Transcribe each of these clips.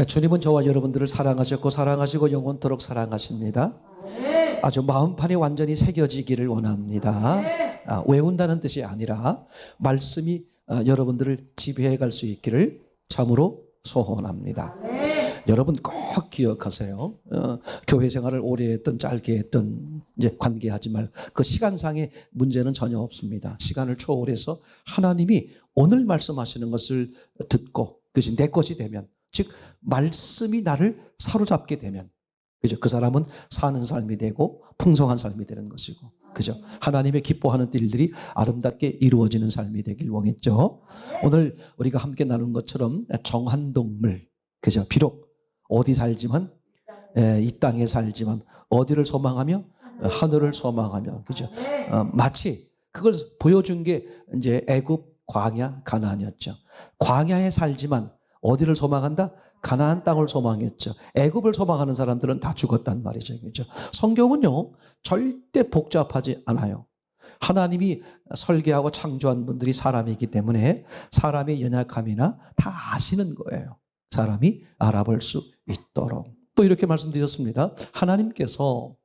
주님은 저와 여러분들을 사랑하셨고 사랑하시고 영원토록 사랑하십니다. 아주 마음판에 완전히 새겨지기를 원합니다. 외운다는 뜻이 아니라 말씀이 여러분들을 지배해 갈 수 있기를 참으로 소원합니다. 여러분 꼭 기억하세요. 교회 생활을 오래 했던 짧게 했던 이제 관계하지 말. 그 시간상의 문제는 전혀 없습니다. 시간을 초월해서 하나님이 오늘 말씀하시는 것을 듣고 그것이 내 것이 되면, 즉 말씀이 나를 사로잡게 되면, 그죠? 그 사람은 사는 삶이 되고 풍성한 삶이 되는 것이고, 그죠? 하나님의 기뻐하는 일들이 아름답게 이루어지는 삶이 되길 원했죠. 오늘 우리가 함께 나눈 것처럼 정한 동물, 그죠? 비록 어디 살지만, 이 땅에 살지만 어디를 소망하며? 하늘을 소망하며, 그죠? 마치 그걸 보여준 게 이제 애굽, 광야, 가나안이었죠. 광야에 살지만 어디를 소망한다? 가나안 땅을 소망했죠. 애굽을 소망하는 사람들은 다 죽었단 말이죠. 그죠? 성경은요, 절대 복잡하지 않아요. 하나님이 설계하고 창조한 분들이 사람이기 때문에 사람의 연약함이나 다 아시는 거예요. 사람이 알아볼 수 있도록. 또 이렇게 말씀드렸습니다. 하나님께서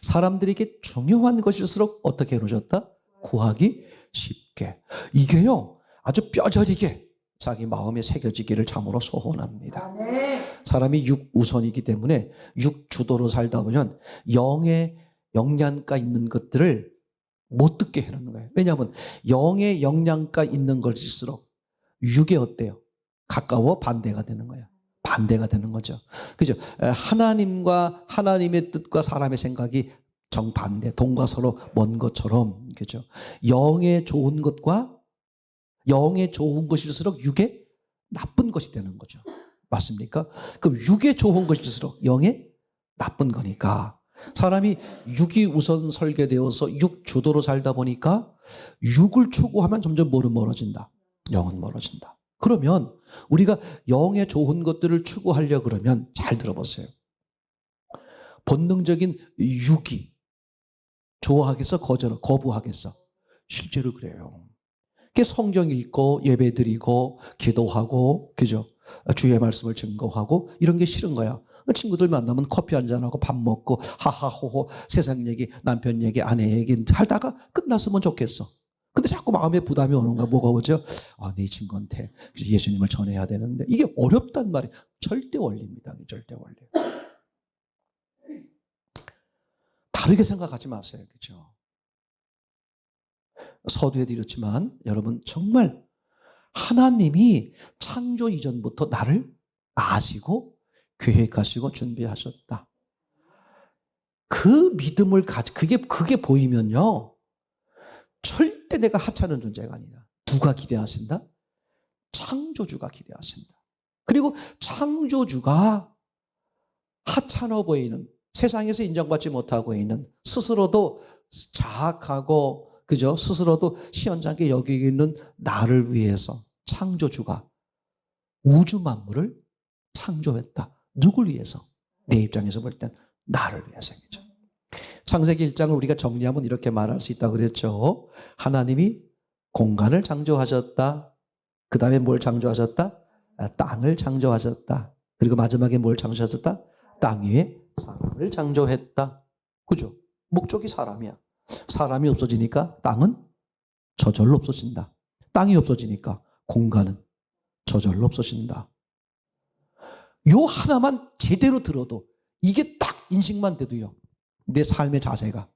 사람들에게 중요한 것일수록 어떻게 해놓으셨다? 구하기 쉽게. 이게요, 아주 뼈저리게 자기 마음에 새겨지기를 참으로 소원합니다. 사람이 육우선이기 때문에 육주도로 살다 보면 영의 영양가 있는 것들을 못 듣게 해놓는 거예요. 왜냐하면 영의 영양가 있는 것일수록 육에 어때요? 가까워 반대가 되는 거예요. 반대가 되는 거죠. 그죠? 하나님과 하나님의 뜻과 사람의 생각이 정반대, 동과 서로 먼 것처럼, 그죠? 영의 좋은 것과 영의 좋은 것일수록 육의 나쁜 것이 되는 거죠. 맞습니까? 그럼 육의 좋은 것일수록 영의 나쁜 거니까 사람이 육이 우선 설계되어서 육 주도로 살다 보니까 육을 추구하면 점점 뭐는 멀어진다? 영은 멀어진다. 그러면 우리가 영의 좋은 것들을 추구하려 그러면 잘 들어보세요. 본능적인 육이 좋아하겠어? 거부하겠어? 실제로 그래요. 성경 읽고 예배 드리고 기도하고, 그죠? 주의 말씀을 증거하고 이런 게 싫은 거야. 친구들 만나면 커피 한잔하고 밥 먹고 하하호호 세상 얘기, 남편 얘기, 아내 얘기 하다가 끝났으면 좋겠어. 근데 자꾸 마음에 부담이 오는 거야. 뭐가 오죠? 내 친구한테 예수님을 전해야 되는데. 이게 어렵단 말이에요. 절대 원리입니다. 절대 원리. 다르게 생각하지 마세요. 그죠? 서두에 드렸지만 여러분 정말 하나님이 창조 이전부터 나를 아시고 계획하시고 준비하셨다. 그 믿음을 그게 보이면요, 절대 내가 하찮은 존재가 아니다. 누가 기대하신다? 창조주가 기대하신다. 그리고 창조주가 하찮아 보이는, 세상에서 인정받지 못하고 있는, 스스로도 자학하고, 그죠? 스스로도 시원찮게 여기고 있는 나를 위해서 창조주가 우주 만물을 창조했다. 누굴 위해서? 내 입장에서 볼 땐 나를 위해서이죠. 창세기 1장을 우리가 정리하면 이렇게 말할 수 있다고 그랬죠. 하나님이 공간을 창조하셨다. 그 다음에 뭘 창조하셨다? 땅을 창조하셨다. 그리고 마지막에 뭘 창조하셨다? 땅 위에 사람을 창조했다. 그죠? 목적이 사람이야. 사람이 없어지니까 땅은 저절로 없어진다. 땅이 없어지니까 공간은 저절로 없어진다. 요 하나만 제대로 들어도, 이게 딱 인식만 돼도요, 내 삶의 자세가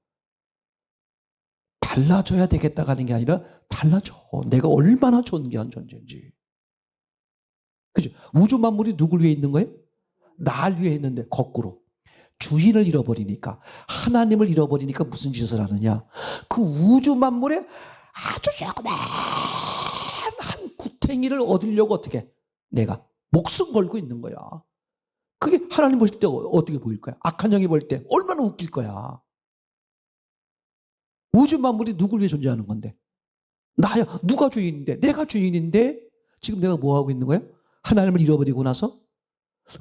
달라져야 되겠다가 하는 게 아니라 달라져. 내가 얼마나 존귀한 존재인지. 그죠? 우주 만물이 누굴 위해 있는 거예요? 날 위해 있는데 거꾸로 주인을 잃어버리니까, 하나님을 잃어버리니까 무슨 짓을 하느냐? 그 우주 만물에 아주 조그만 한 구탱이를 얻으려고 어떻게 내가 목숨 걸고 있는 거야. 그게 하나님 보실 때 어떻게 보일 거야? 악한 영이 볼 때 얼마나 웃길 거야. 우주 만물이 누굴 위해 존재하는 건데? 나야. 누가 주인인데? 내가 주인인데 지금 내가 뭐 하고 있는 거야? 하나님을 잃어버리고 나서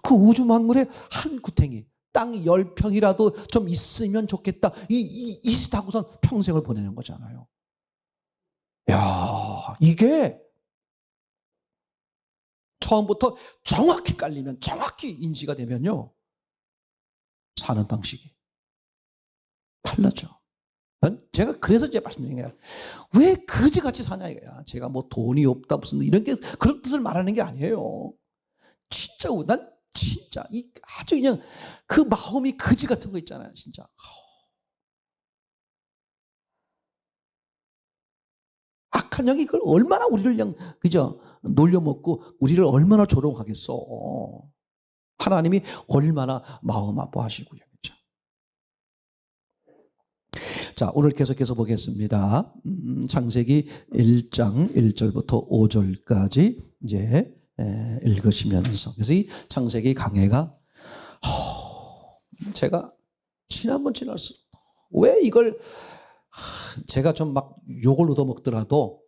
그 우주 만물의 한 구탱이, 땅 10평이라도 좀 있으면 좋겠다. 이 짓하고선 평생을 보내는 거잖아요. 야, 이게 처음부터 정확히 깔리면, 정확히 인지가 되면요, 사는 방식이 달라져. 제가 그래서 제가 말씀드린 거예요. 왜 그지같이 사냐 이거야. 제가 뭐 돈이 없다 무슨 이런 게 그런 뜻을 말하는 게 아니에요. 진짜 난 진짜 이 아주 그냥 그 마음이 그지 같은 거 있잖아요. 진짜. 악한 영이 그걸 얼마나 우리를 그냥 그죠 놀려먹고 우리를 얼마나 조롱하겠어. 하나님이 얼마나 마음 아파하시고요. 그렇죠? 자, 오늘 계속해서 보겠습니다. 창세기 1장 1절부터 5절까지 이제 읽으시면서, 그래서 이 창세기 강해가 제가 지난번 지날수록 왜 이걸 제가 좀 막 욕을 얻어먹더라도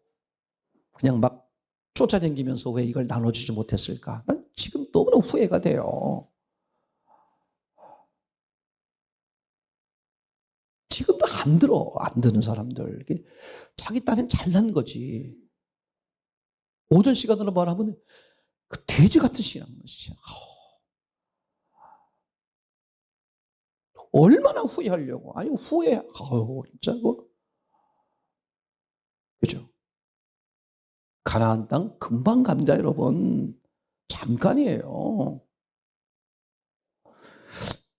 그냥 막 쫓아다니면서 왜 이걸 나눠주지 못했을까? 난 지금 너무나 후회가 돼요. 지금도 안 드는 사람들. 자기 딴엔 잘난 거지. 오전 시간으로 말하면 그 돼지 같은 신앙, 진짜. 얼마나 후회하려고. 아니, 진짜 뭐. 그죠? 가나안 땅 금방 갑니다, 여러분. 잠깐이에요.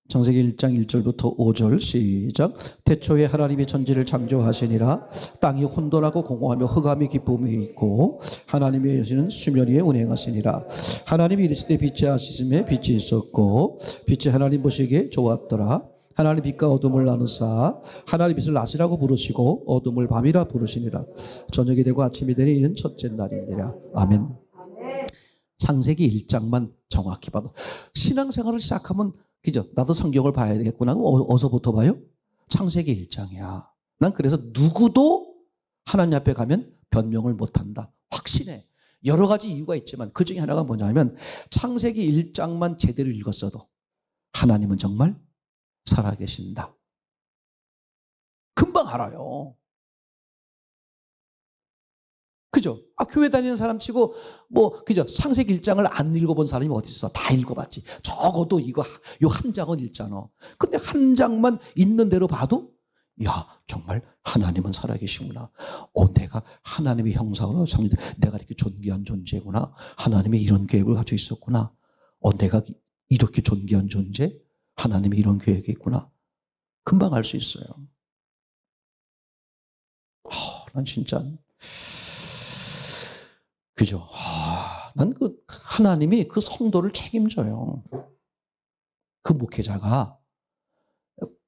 창세기 1장 1절부터 5절 시작. 태초에 하나님이 천지를 창조하시니라. 땅이 혼돈하고 공허하며 흑암이 기쁨이 있고 하나님의 여신은 수면 위에 운행하시니라. 하나님이 이르시되 빛이 하시음에 빛이 있었고 빛이 하나님 보시기에 좋았더라. 하나님 빛과 어둠을 나누사 하나님 빛을 낮이라고 부르시고 어둠을 밤이라 부르시니라. 저녁이 되고 아침이 되니 이는 첫째 날이니라. 아멘. 창세기 1장만 정확히 봐도 신앙생활을 시작하면 그죠? 나도 성경을 봐야 되겠구나. 어디서부터 봐요? 창세기 1장이야. 난 그래서 누구도 하나님 앞에 가면 변명을 못한다. 확신해. 여러 가지 이유가 있지만 그 중에 하나가 뭐냐면 창세기 1장만 제대로 읽었어도 하나님은 정말 살아계신다. 금방 알아요. 그죠? 교회 다니는 사람 치고, 그죠? 창세기 1장을 안 읽어본 사람이 어디 있어? 다 읽어봤지. 적어도 요 한 장은 읽잖아. 근데 한 장만 있는 대로 봐도, 야, 정말 하나님은 살아계시구나. 내가 하나님의 형상으로 내가 이렇게 존귀한 존재구나. 하나님이 이런 계획을 가지고 있었구나. 내가 이렇게 존귀한 존재? 하나님이 이런 계획이 있구나. 금방 알 수 있어요. 난 진짜. 그죠? 난 하나님이 그 성도를 책임져요. 그 목회자가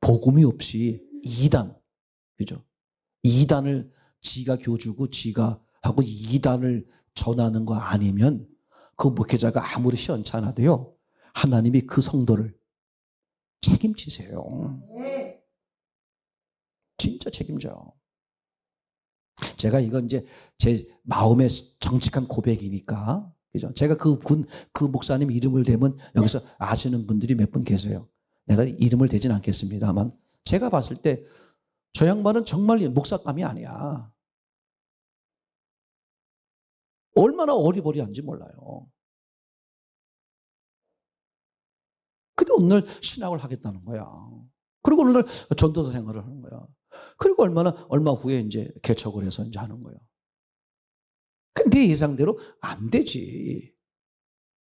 복음이 없이 이단, 그죠? 이단을 지가 교주고 지가 하고 이단을 전하는 거 아니면 그 목회자가 아무리 시원찮아도요, 하나님이 그 성도를 책임지세요. 진짜 책임져요. 제가 이건 이제 제 마음의 정직한 고백이니까, 그죠? 제가 그 목사님 이름을 대면 여기서 아시는 분들이 몇 분 계세요. 내가 이름을 대진 않겠습니다만, 제가 봤을 때 저 양반은 정말 목사감이 아니야. 얼마나 어리버리한지 몰라요. 근데 오늘 신학을 하겠다는 거야. 그리고 오늘 전도사 생활을 하는 거야. 그리고 얼마 후에 이제 개척을 해서 이제 하는 거예요. 내 예상대로 안 되지.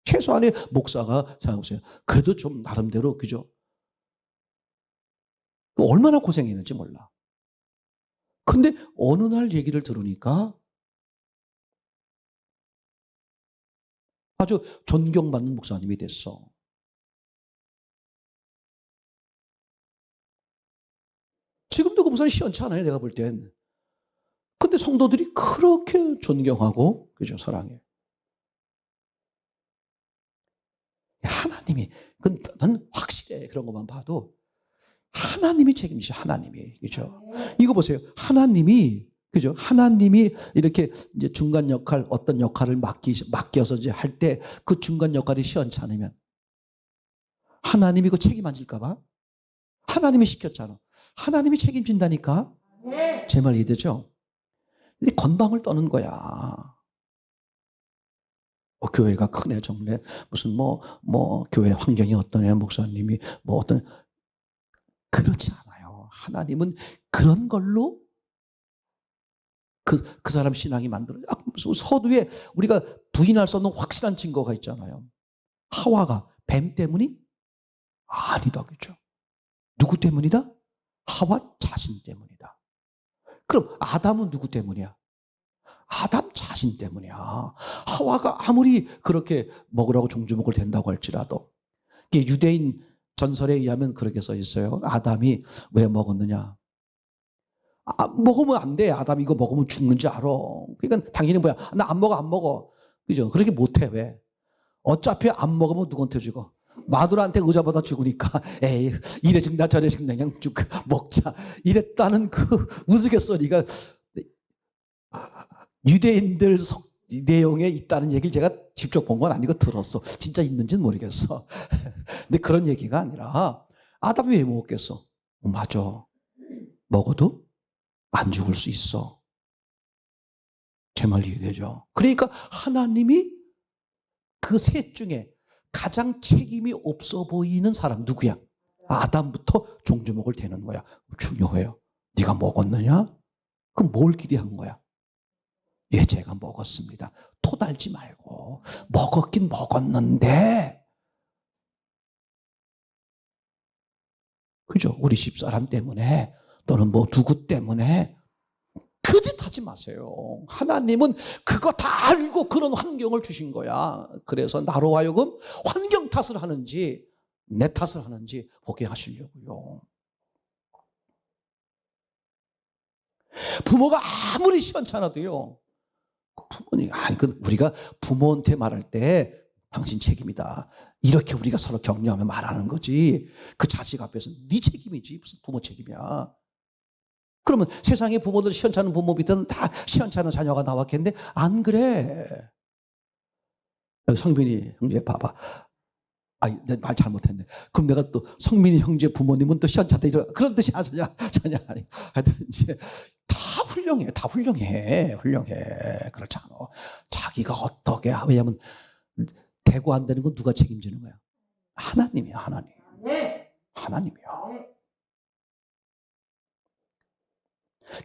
최소한의 목사가 생각해보세요. 그래도 좀 나름대로, 그죠? 얼마나 고생했는지 몰라. 근데 어느 날 얘기를 들으니까 아주 존경받는 목사님이 됐어. 지금도 그 목사님 시원치 않아요, 내가 볼 땐. 근데 성도들이 그렇게 존경하고, 그죠? 사랑해. 하나님이, 난 확실해. 그런 것만 봐도. 하나님이 책임지셔, 하나님이. 그죠? 이거 보세요. 하나님이, 그죠? 하나님이 이렇게 이제 중간 역할, 어떤 역할을 맡겨서 이제 할 때 그 중간 역할이 시원치 않으면 하나님이 그 책임 안 질까봐? 하나님이 시켰잖아. 하나님이 책임진다니까? 제 말 이해되죠? 근데 건방을 떠는 거야. 교회가 크네 적네 무슨 교회 환경이 어떠냐 목사님이 어떤 그렇지 않아요. 하나님은 그런 걸로 그 사람 신앙이 만들어요. 무슨 서두에 우리가 부인할 수 없는 확실한 증거가 있잖아요. 하와가 뱀 때문이 아니다 그죠? 누구 때문이다? 하와 자신 때문이다. 그럼 아담은 누구 때문이야? 아담 자신 때문이야. 하와가 아무리 그렇게 먹으라고 종주먹을 된다고 할지라도 이게 유대인 전설에 의하면 그렇게 써 있어요. 아담이 왜 먹었느냐? 먹으면 안 돼. 아담 이거 먹으면 죽는지 알아. 그러니까 당연히 뭐야? 나 안 먹어, 안 먹어. 그죠? 그렇게 못해 왜? 어차피 안 먹으면 누구한테 죽어? 마누라한테 의자보다 죽으니까 에이 이래 죽나 저래 죽나 그냥 쭉 먹자 이랬다는 그 우스갯소리가 유대인들 내용에 있다는 얘기를 제가 직접 본 건 아니고 들었어. 진짜 있는지는 모르겠어. 근데 그런 얘기가 아니라 아담이 왜 먹었겠어? 맞아. 먹어도 안 죽을 수 있어. 제 말 이해되죠? 그러니까 하나님이 그 셋 중에 가장 책임이 없어 보이는 사람 누구야? 아담부터 종주먹을 대는 거야. 중요해요. 네가 먹었느냐? 그럼 뭘 기대한 거야? 예, 제가 먹었습니다. 토달지 말고 먹었긴 먹었는데 그죠? 우리 집사람 때문에 또는 누구 때문에 그 짓 하지 마세요. 하나님은 그거 다 알고 그런 환경을 주신 거야. 그래서 나로 하여금 환경 탓을 하는지 내 탓을 하는지 보게 하시려고요. 부모가 아무리 시원찮아도요. 부모님, 우리가 부모한테 말할 때 당신 책임이다. 이렇게 우리가 서로 격려하며 말하는 거지. 그 자식 앞에서 네 책임이지. 무슨 부모 책임이야. 그러면 세상에 부모들 시원찮은 부모 밑에는 다 시원찮은 자녀가 나왔겠는데 안 그래. 성민이 형제 봐봐. 말 잘못했네. 그럼 내가 또 성민이 형제 부모님은 또 시원찮다 그런 뜻이 전혀 아니. 하여튼 이제 다 훌륭해. 다 훌륭해. 그렇지 않아. 자기가 어떻게 왜냐하면 대고 안 되는 건 누가 책임지는 거야? 하나님이야. 하나님이야.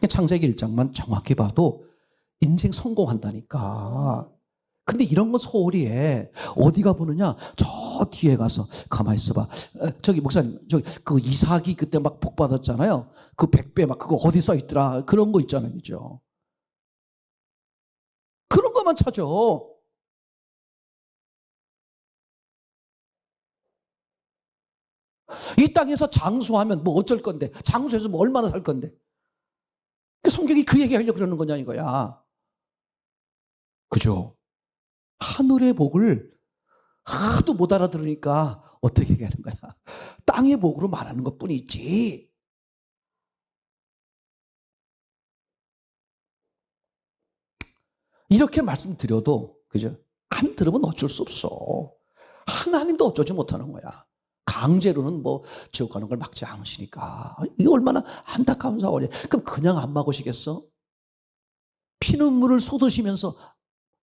창세기 1장만 정확히 봐도 인생 성공한다니까. 근데 이런 건 소홀히해. 어디가 보느냐? 저 뒤에 가서 가만히 있어봐. 저기 목사님, 그 이삭이 그때 막 복 받았잖아요. 그 100배 막 그거 어디 써 있더라. 그런 거 있잖아요, 그죠? 그런 것만 찾아. 이 땅에서 장수하면 어쩔 건데? 장수해서 얼마나 살 건데? 성경이 그 얘기하려고 그러는 거냐 이거야. 그죠? 하늘의 복을 하도 못 알아들으니까 어떻게 얘기하는 거야? 땅의 복으로 말하는 것뿐이지. 이렇게 말씀드려도 그죠? 안 들으면 어쩔 수 없어. 하나님도 어쩌지 못하는 거야. 강제로는 지옥 가는 걸 막지 않으시니까. 이게 얼마나 안타까운 사월이야. 그럼 그냥 안 막으시겠어? 피눈물을 쏟으시면서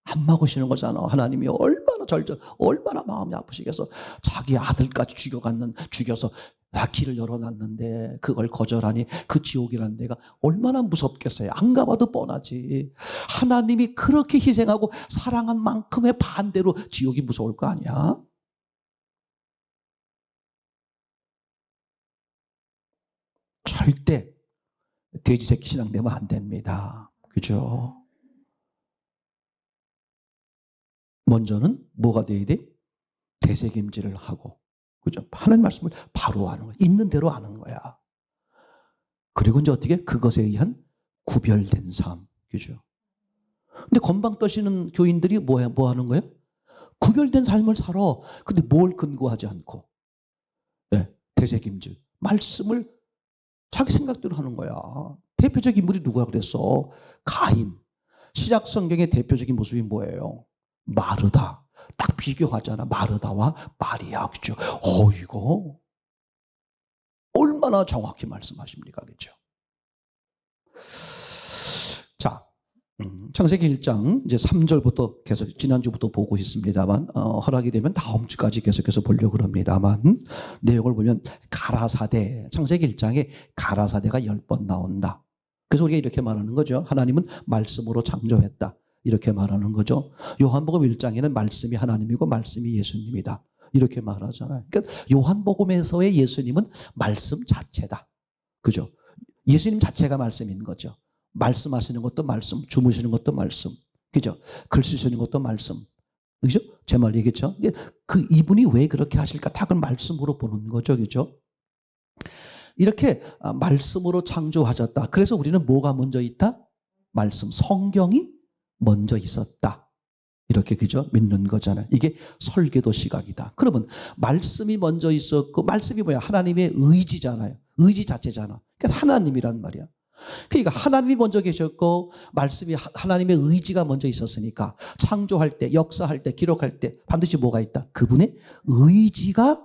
안 막으시는 거잖아. 하나님이 얼마나 마음이 아프시겠어. 자기 아들까지 죽여서 다 길을 열어놨는데 그걸 거절하니 그 지옥이라는 데가 얼마나 무섭겠어요. 안 가봐도 뻔하지. 하나님이 그렇게 희생하고 사랑한 만큼의 반대로 지옥이 무서울 거 아니야. 절대 돼지 새끼 신앙 되면 안 됩니다. 그죠? 먼저는 뭐가 돼야 돼? 되새김질을 하고, 그죠? 하는 말씀을 바로 하는 거야. 있는 대로 하는 거야. 그리고 이제 어떻게? 그것에 의한 구별된 삶, 그죠? 근데 건방 떠시는 교인들이 뭐 하는 거예요? 구별된 삶을 살아. 근데 뭘 근거하지 않고, 네, 되새김질. 말씀을 자기 생각대로 하는 거야. 대표적인 인물이 누구야 그랬어? 가인. 신약 성경의 대표적인 모습이 뭐예요? 마르다. 딱 비교하잖아. 마르다와 마리아. 그죠? 이거 얼마나 정확히 말씀하십니까? 그죠? 자, 창세기 1장 이제 3절부터 계속 지난주부터 보고 있습니다만 허락이 되면 다음 주까지 계속해서 보려고 합니다만 내용을 보면 가라사대 창세기 1장에 가라사대가 10번 나온다. 그래서 우리가 이렇게 말하는 거죠. 하나님은 말씀으로 창조했다. 이렇게 말하는 거죠. 요한복음 1장에는 말씀이 하나님이고 말씀이 예수님이다. 이렇게 말하잖아요. 그러니까 요한복음에서의 예수님은 말씀 자체다. 그죠? 예수님 자체가 말씀인 거죠. 말씀하시는 것도 말씀, 주무시는 것도 말씀, 그죠? 글 쓰시는 것도 말씀, 그죠? 제 말 얘기죠? 그 이분이 왜 그렇게 하실까? 다 그 말씀으로 보는 거죠, 그죠? 이렇게 말씀으로 창조하셨다. 그래서 우리는 뭐가 먼저 있다? 말씀, 성경이 먼저 있었다. 이렇게 그죠? 믿는 거잖아요. 이게 설계도 시각이다. 그러면 말씀이 먼저 있었고, 말씀이 뭐야? 하나님의 의지잖아요. 의지 자체잖아. 그러니까 하나님이란 말이야. 그러니까 하나님이 먼저 계셨고 말씀이 하나님의 의지가 먼저 있었으니까 창조할 때, 역사할 때, 기록할 때 반드시 뭐가 있다? 그분의 의지가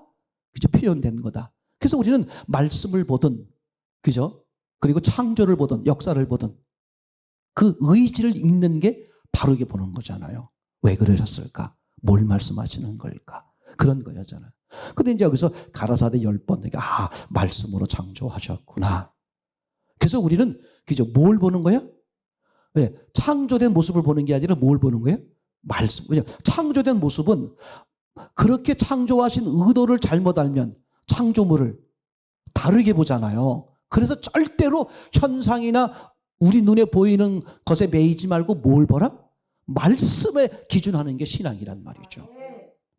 그죠? 표현된 거다. 그래서 우리는 말씀을 보든 그죠? 그리고 창조를 보든 역사를 보든 그 의지를 읽는 게 바르게 보는 거잖아요. 왜 그러셨을까? 뭘 말씀하시는 걸까? 그런 거였잖아요. 근데 이제 여기서 가라사대 10번 말씀으로 창조하셨구나. 그래서 우리는 그죠? 뭘 보는 거야? 네, 창조된 모습을 보는 게 아니라 뭘 보는 거예요? 말씀. 그냥 창조된 모습은 그렇게 창조하신 의도를 잘못 알면 창조물을 다르게 보잖아요. 그래서 절대로 현상이나 우리 눈에 보이는 것에 매이지 말고 뭘 보라? 말씀에 기준하는 게 신앙이란 말이죠.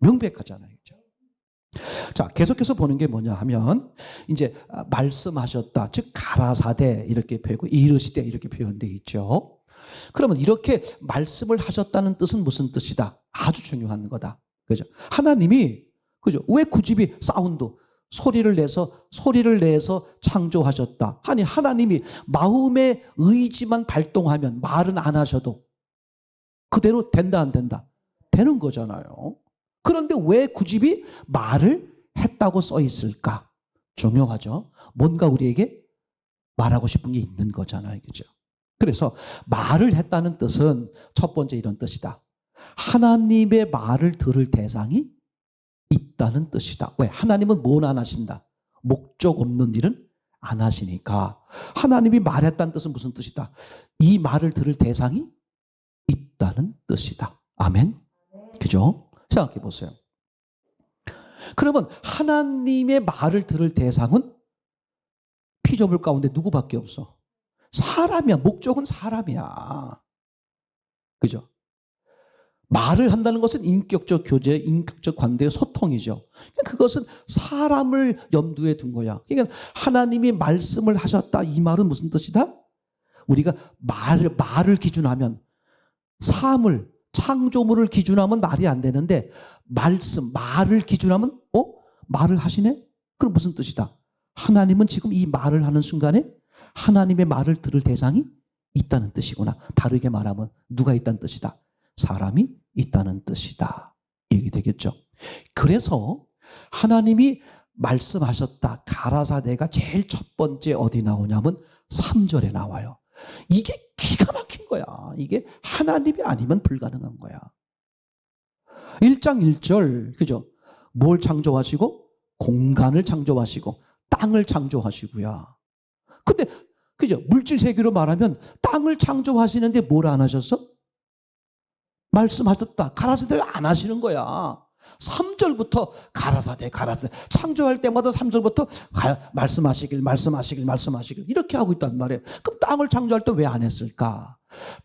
명백하잖아요. 그렇죠? 자, 계속해서 보는 게 뭐냐 하면 이제 말씀하셨다. 즉 가라사대 이렇게 표현하고 이르시되 이렇게 표현되어 있죠. 그러면 이렇게 말씀을 하셨다는 뜻은 무슨 뜻이다? 아주 중요한 거다. 그죠? 하나님이 그죠? 왜 구집이 사운드 소리를 내서 창조하셨다. 아니 하나님이 마음의 의지만 발동하면 말은 안 하셔도 그대로 된다 안 된다? 되는 거잖아요. 그런데 왜 구집이 말을 했다고 써 있을까? 중요하죠. 뭔가 우리에게 말하고 싶은 게 있는 거잖아요. 그죠? 그래서 말을 했다는 뜻은 첫 번째 이런 뜻이다. 하나님의 말을 들을 대상이 있다는 뜻이다. 왜? 하나님은 뭘 안 하신다? 목적 없는 일은 안 하시니까. 하나님이 말했다는 뜻은 무슨 뜻이다? 이 말을 들을 대상이 있다는 뜻이다. 아멘? 그죠? 생각해 보세요. 그러면 하나님의 말을 들을 대상은 피조물 가운데 누구밖에 없어? 사람이야. 목적은 사람이야. 그죠? 말을 한다는 것은 인격적 교제, 인격적 관계의 소통이죠. 그것은 사람을 염두에 둔 거야. 그러니까 하나님이 말씀을 하셨다. 이 말은 무슨 뜻이다? 우리가 말을 기준하면 사물, 창조물을 기준하면 말이 안 되는데 말을 기준하면 말을 하시네? 그럼 무슨 뜻이다? 하나님은 지금 이 말을 하는 순간에 하나님의 말을 들을 대상이 있다는 뜻이구나. 다르게 말하면 누가 있다는 뜻이다? 사람이 있다는 뜻이다. 얘기되겠죠. 그래서 하나님이 말씀하셨다. 가라사대가 제일 첫 번째 어디 나오냐면 3절에 나와요. 이게 기가 막힌 거야. 이게 하나님이 아니면 불가능한 거야. 1장 1절 그죠? 뭘 창조하시고 공간을 창조하시고 땅을 창조하시고요. 근데 그죠? 물질 세계로 말하면 땅을 창조하시는데 뭘 안 하셨어? 말씀하셨다. 가라사대를 안 하시는 거야. 3절부터 가라사대 창조할 때마다 3절부터 말씀하시길 이렇게 하고 있단 말이에요. 그럼 땅을 창조할 때 왜 안 했을까?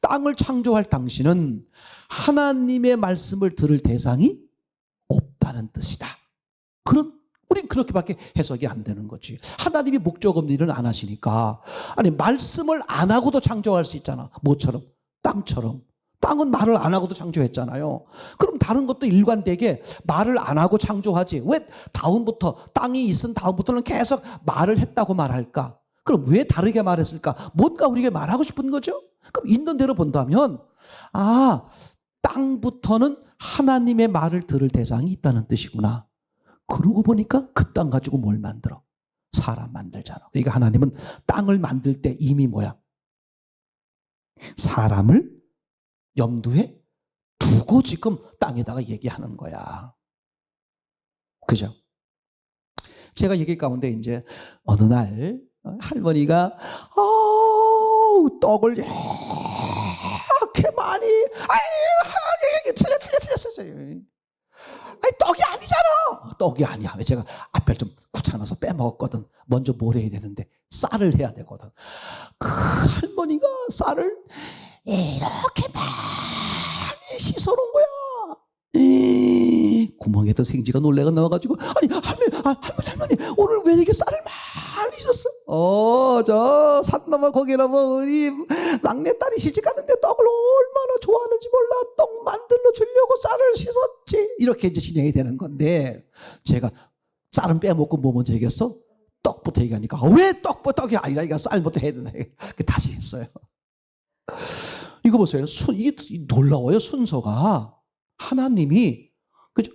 땅을 창조할 당시는 하나님의 말씀을 들을 대상이 없다는 뜻이다. 우린 그렇게밖에 해석이 안 되는 거지. 하나님이 목적 없는 일은 안 하시니까. 아니 말씀을 안 하고도 창조할 수 있잖아. 뭐처럼? 땅처럼. 땅은 말을 안 하고도 창조했잖아요. 그럼 다른 것도 일관되게 말을 안 하고 창조하지. 왜 다음부터 땅이 있은 다음부터는 계속 말을 했다고 말할까? 그럼 왜 다르게 말했을까? 뭔가 우리에게 말하고 싶은 거죠? 그럼 있는 대로 본다면 땅부터는 하나님의 말을 들을 대상이 있다는 뜻이구나. 그러고 보니까 그 땅 가지고 뭘 만들어? 사람 만들잖아. 그러니까 하나님은 땅을 만들 때 이미 뭐야? 사람을 염두에 두고 지금 땅에다가 얘기하는 거야. 그죠? 제가 얘기 가운데 이제 어느 날 할머니가 떡을 이렇게 많이 하나님 틀렸어요. 아니 떡이 아니잖아. 떡이 아니야. 왜 제가 앞에 좀 귀찮아서 빼먹었거든. 먼저 뭘 해야 되는데 쌀을 해야 되거든. 그 할머니가 쌀을 이렇게 많이 씻어놓은 거야. 구멍에도 생쥐가 놀래가 나와가지고 아니 할머니 오늘 왜 이렇게 쌀을 많이 씻었어? 저 산 넘어 거기 넘어 우리 막내딸이 시집갔는데 떡을 얼마나 좋아하는지 몰라. 떡 만들어 주려고 쌀을 씻었지. 이렇게 이제 진행이 되는 건데 제가 쌀은 빼먹고 뭐 먼저 얘기했어? 떡부터 얘기하니까 왜 떡이 아니라 이거 쌀부터 해야 되나. 다시 했어요. 이거 보세요. 이게 놀라워요. 순서가. 하나님이 그죠?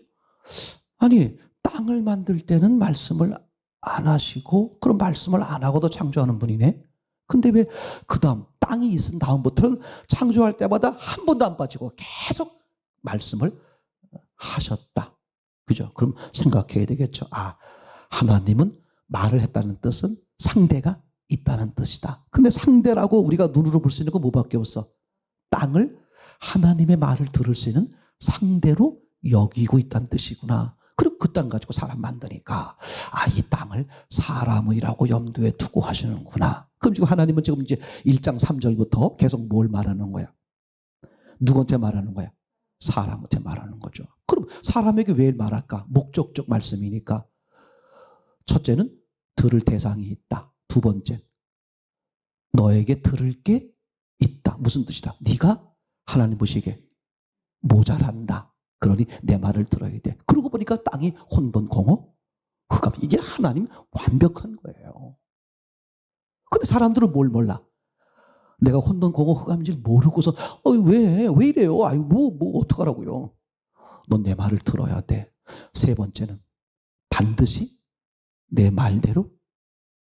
아니 땅을 만들 때는 말씀을 안 하시고 그럼 말씀을 안 하고도 창조하는 분이네. 근데 왜 그 다음 땅이 있은 다음부터는 창조할 때마다 한 번도 안 빠지고 계속 말씀을 하셨다. 그죠? 그럼 생각해야 되겠죠. 하나님은 말을 했다는 뜻은 상대가 있다는 뜻이다. 근데 상대라고 우리가 눈으로 볼 수 있는 건 뭐밖에 없어? 땅을 하나님의 말을 들을 수 있는 상대로 여기고 있다는 뜻이구나. 그리고 그 땅 가지고 사람 만드니까 이 땅을 사람이라고 염두에 두고 하시는구나. 그럼 지금 하나님은 지금 이제 1장 3절부터 계속 뭘 말하는 거야? 누구한테 말하는 거야? 사람한테 말하는 거죠. 그럼 사람에게 왜 말할까? 목적적 말씀이니까. 첫째는 들을 대상이 있다. 두 번째, 너에게 들을 게 있다. 무슨 뜻이다? 네가 하나님 보시기에 모자란다. 그러니 내 말을 들어야 돼. 그러고 보니까 땅이 혼돈공허 흑암. 이게 하나님 완벽한 거예요. 근데 사람들은 뭘 몰라? 내가 혼돈공허 흑암인지 모르고서 왜 이래요? 뭐 어떡하라고요? 넌 내 말을 들어야 돼. 세 번째는 반드시 내 말대로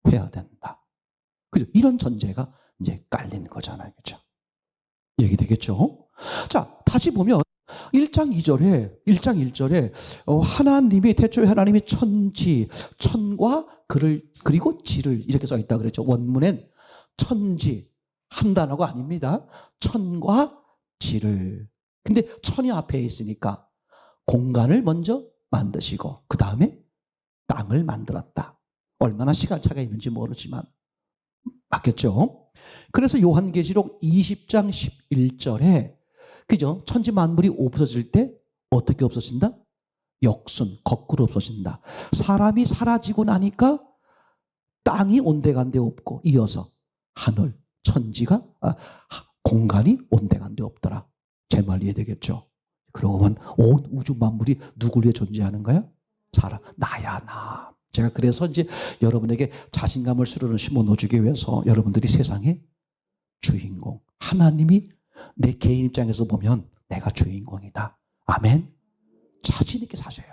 해야 된다. 그죠? 이런 전제가 이제 깔린 거잖아요. 그죠? 얘기되겠죠? 자, 다시 보면 1장 1절에 하나님이 태초에 하나님이 천과 그리고 지를 이렇게 써 있다 그랬죠. 원문엔 천지 한 단어가 아닙니다. 천과 지를. 근데 천이 앞에 있으니까 공간을 먼저 만드시고 그 다음에 땅을 만들었다. 얼마나 시간차가 있는지 모르지만 맞겠죠? 그래서 요한계시록 20장 11절에 그죠? 천지 만물이 없어질 때 어떻게 없어진다? 역순, 거꾸로 없어진다. 사람이 사라지고 나니까 땅이 온데간데 없고 이어서 하늘, 천지가 공간이 온데간데 없더라. 제 말 이해되겠죠? 그러고 보면 온 우주 만물이 누구를 위해 존재하는 거야? 사람, 나야 나. 제가 그래서 이제 여러분에게 자신감을 스르르 심어 넣어주기 위해서 여러분들이 세상의 주인공, 하나님이 내 개인 입장에서 보면 내가 주인공이다. 아멘. 자신 있게 사세요.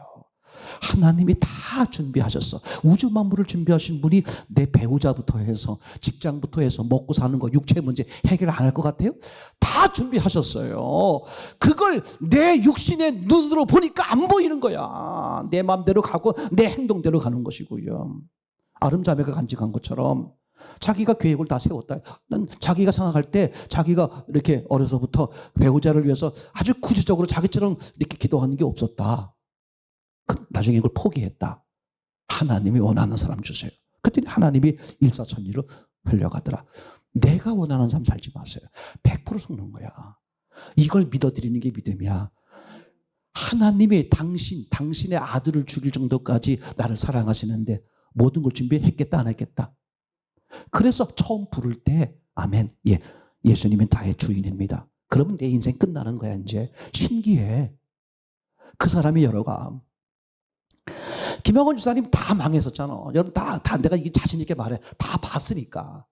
하나님이 다 준비하셨어. 우주 만물을 준비하신 분이 내 배우자부터 해서 직장부터 해서 먹고 사는 거 육체 문제 해결 안 할 것 같아요? 다 준비하셨어요. 그걸 내 육신의 눈으로 보니까 안 보이는 거야. 내 마음대로 가고 내 행동대로 가는 것이고요. 아름자매가 간직한 것처럼 자기가 계획을 다 세웠다. 난 자기가 생각할 때 자기가 이렇게 어려서부터 배우자를 위해서 아주 구체적으로 자기처럼 이렇게 기도하는 게 없었다. 나중에 이걸 포기했다. 하나님이 원하는 사람 주세요. 그랬더니 하나님이 일사천리로 흘려가더라. 내가 원하는 삶 살지 마세요. 100% 속는 거야. 이걸 믿어드리는 게 믿음이야. 하나님이 당신의 아들을 죽일 정도까지 나를 사랑하시는데 모든 걸 준비했겠다 안 했겠다? 그래서 처음 부를 때 아멘. 예수님은 다의 주인입니다. 그러면 내 인생 끝나는 거야 이제. 신기해. 그 사람이 여러가 김영원 주사님 다 망했었잖아. 여러분 다 내가 이게 자신 있게 말해. 다 봤으니까.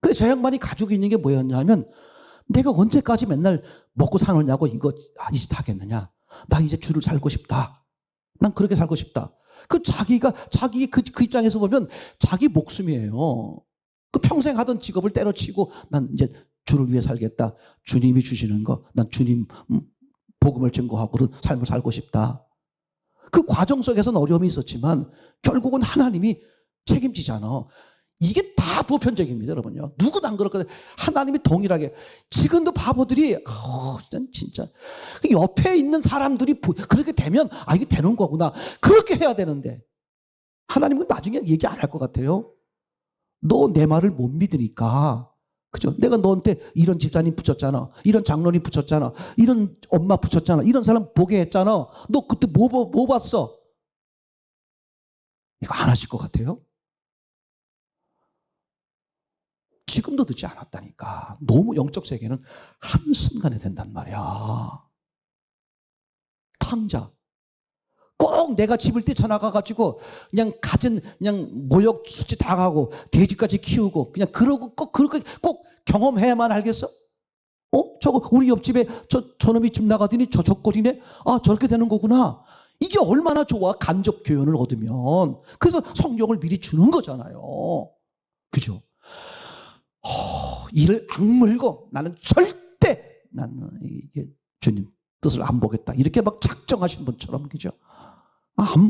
근데 저 양반이 가지고 있는 게 뭐였냐면 내가 언제까지 맨날 먹고 사느냐고 이거 이 짓 하겠느냐. 나 이제 주를 살고 싶다. 난 그렇게 살고 싶다. 자기 그 입장에서 보면 자기 목숨이에요. 그 평생 하던 직업을 때려치고 난 이제 주를 위해 살겠다. 주님이 주시는 거, 난 주님 복음을 증거하고 그런 삶을 살고 싶다. 그 과정 속에서는 어려움이 있었지만 결국은 하나님이 책임지잖아. 이게 다 보편적입니다, 여러분요. 누구도 안 그렇거든요. 하나님이 동일하게. 지금도 바보들이 진짜 옆에 있는 사람들이 그렇게 되면 이게 되는 거구나. 그렇게 해야 되는데 하나님은 나중에 얘기 안 할 것 같아요. 너 내 말을 못 믿으니까. 그죠? 내가 너한테 이런 집사님 붙였잖아. 이런 장로님 붙였잖아. 이런 엄마 붙였잖아. 이런 사람 보게 했잖아. 너 그때 뭐 봤어? 이거 안 하실 것 같아요? 지금도 늦지 않았다니까. 너무 영적 세계는 한순간에 된단 말이야. 탕자. 꼭 내가 집을 뛰쳐나가가지고 그냥 모욕 수치 다 가고 돼지까지 키우고 그냥 그러고 꼭 그렇게 꼭 경험해야만 알겠어? 저거 우리 옆집에 저놈이 집 나가더니 저 꼴이네? 저렇게 되는 거구나. 이게 얼마나 좋아, 간접 교훈을 얻으면. 그래서 성경을 미리 주는 거잖아요. 그죠? 이를 악물고 나는 이게 주님 뜻을 안 보겠다. 이렇게 막 작정하신 분처럼, 그죠?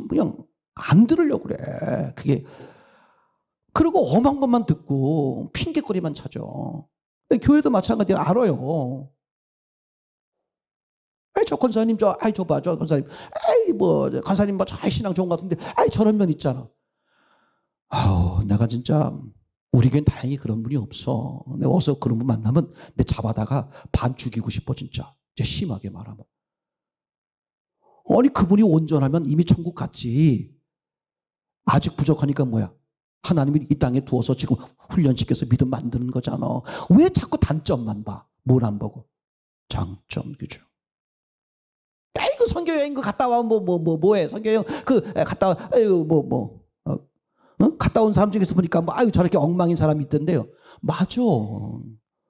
그냥 안 들으려고 그래. 그게. 그리고 엄한 것만 듣고 핑계거리만 찾아. 교회도 마찬가지로 알아요. 저 권사님, 저 봐, 저 권사님. 권사님 저 신앙 좋은 것 같은데, 저런 면 있잖아. 내가 진짜, 우리 교회는 다행히 그런 분이 없어. 내가 어서 그런 분 만나면 내 잡아다가 반 죽이고 싶어, 진짜. 심하게 말하면. 아니, 그분이 온전하면 이미 천국 갔지. 아직 부족하니까 뭐야? 하나님이 이 땅에 두어서 지금 훈련시켜서 믿음 만드는 거잖아. 왜 자꾸 단점만 봐? 뭘 안 보고? 장점, 그죠? 이거 선교여행 갔다 와, 뭐해? 선교여행 갔다 와, 갔다 온 사람 중에서 보니까 저렇게 엉망인 사람이 있던데요. 맞아.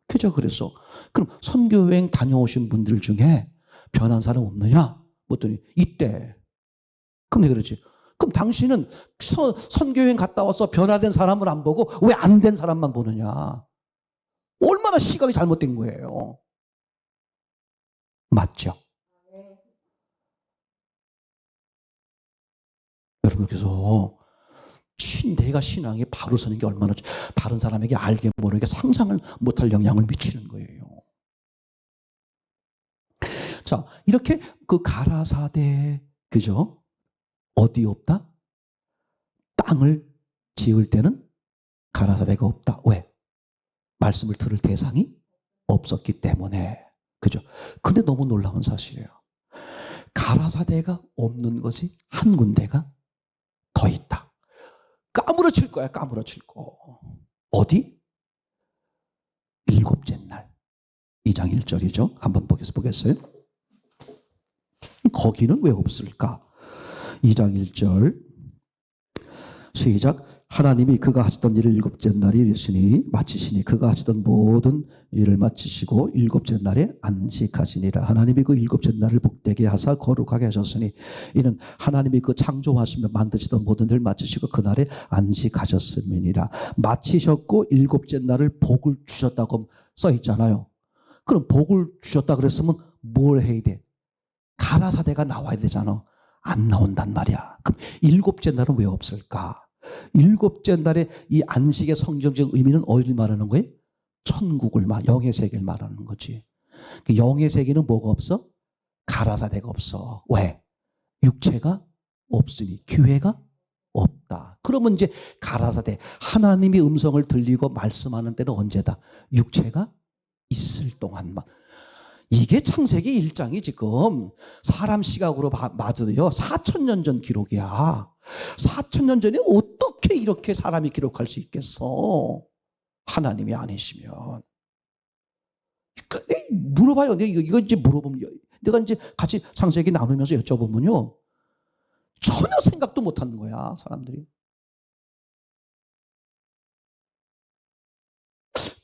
그죠? 그래서 그럼 선교여행 다녀오신 분들 중에 변한 사람 없느냐? 그랬더니 있대. 그럼 내가 그러지. 그럼 당신은 선교여행 갔다 와서 변화된 사람을 안 보고 왜 안 된 사람만 보느냐? 얼마나 시각이 잘못된 거예요. 맞죠? 여러분, 그래서 내가 신앙에 바로 서는 게 얼마나 다른 사람에게 알게 모르게 상상을 못할 영향을 미치는 거예요. 자, 이렇게 그 가라사대, 그죠? 어디 없다? 땅을 지을 때는 가라사대가 없다. 왜? 말씀을 들을 대상이 없었기 때문에. 그죠? 근데 너무 놀라운 사실이에요. 가라사대가 없는 것이 한 군데가 더 있다. 까무러칠 거야, 까무러칠 거. 어디? 일곱째 날. 2장 1절이죠. 한번 보겠어요? 거기는 왜 없을까? 2장 1절. 시작. 하나님이 그가 하시던 일을 일곱째 날에 이르시니 마치시니 그가 하시던 모든 일을 마치시고 일곱째 날에 안식하시니라. 하나님이 그 일곱째 날을 복되게 하사 거룩하게 하셨으니 이는 하나님이 그 창조하시며 만드시던 모든 일을 마치시고 그날에 안식하셨음이니라. 마치셨고 일곱째 날을 복을 주셨다고 써 있잖아요. 그럼 복을 주셨다 그랬으면 뭘 해야 돼? 가라사대가 나와야 되잖아. 안 나온단 말이야. 그럼 일곱째 날은 왜 없을까? 일곱째 날의 이 안식의 성경적 의미는 어디를 말하는 거예요? 천국을 영의 세계를 말하는 거지. 그 영의 세계는 뭐가 없어? 가라사대가 없어. 왜? 육체가 없으니, 교회가 없다. 그러면 이제 가라사대, 하나님이 음성을 들리고 말씀하는 때는 언제다? 육체가 있을 동안만. 이게 창세기 1장이 지금 사람 시각으로 봐도요 4,000년 전 기록이야. 4,000년 전에 어떻게 이렇게 사람이 기록할 수 있겠어? 하나님이 아니시면. 물어봐요. 이거 이제 물어보면 내가 이제 같이 창세기 나누면서 여쭤보면요 전혀 생각도 못하는 거야, 사람들이.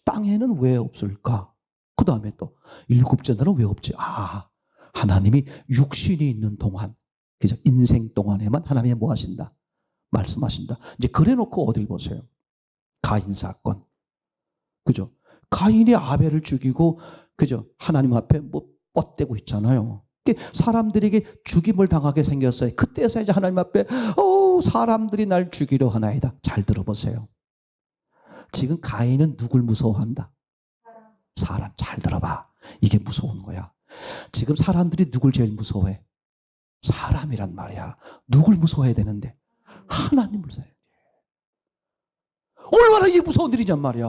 땅에는 왜 없을까? 그 다음에 또 일곱째 날은 왜 없지? 하나님이 육신이 있는 동안, 그죠? 인생 동안에만 하나님이 뭐 하신다? 말씀하신다. 이제 그래 놓고 어딜 보세요? 가인 사건. 그죠? 가인이 아벨을 죽이고, 그죠? 하나님 앞에 뭐 뻗대고 있잖아요. 사람들에게 죽임을 당하게 생겼어요. 그때서 이제 하나님 앞에 사람들이 날 죽이려 하나이다. 잘 들어보세요. 지금 가인은 누굴 무서워한다? 사람. 잘 들어봐. 이게 무서운 거야. 지금 사람들이 누굴 제일 무서워해? 사람이란 말이야. 누굴 무서워해야 되는데? 하나님을 무서워해야 돼. 얼마나 이게 무서운 일이냔 말이야.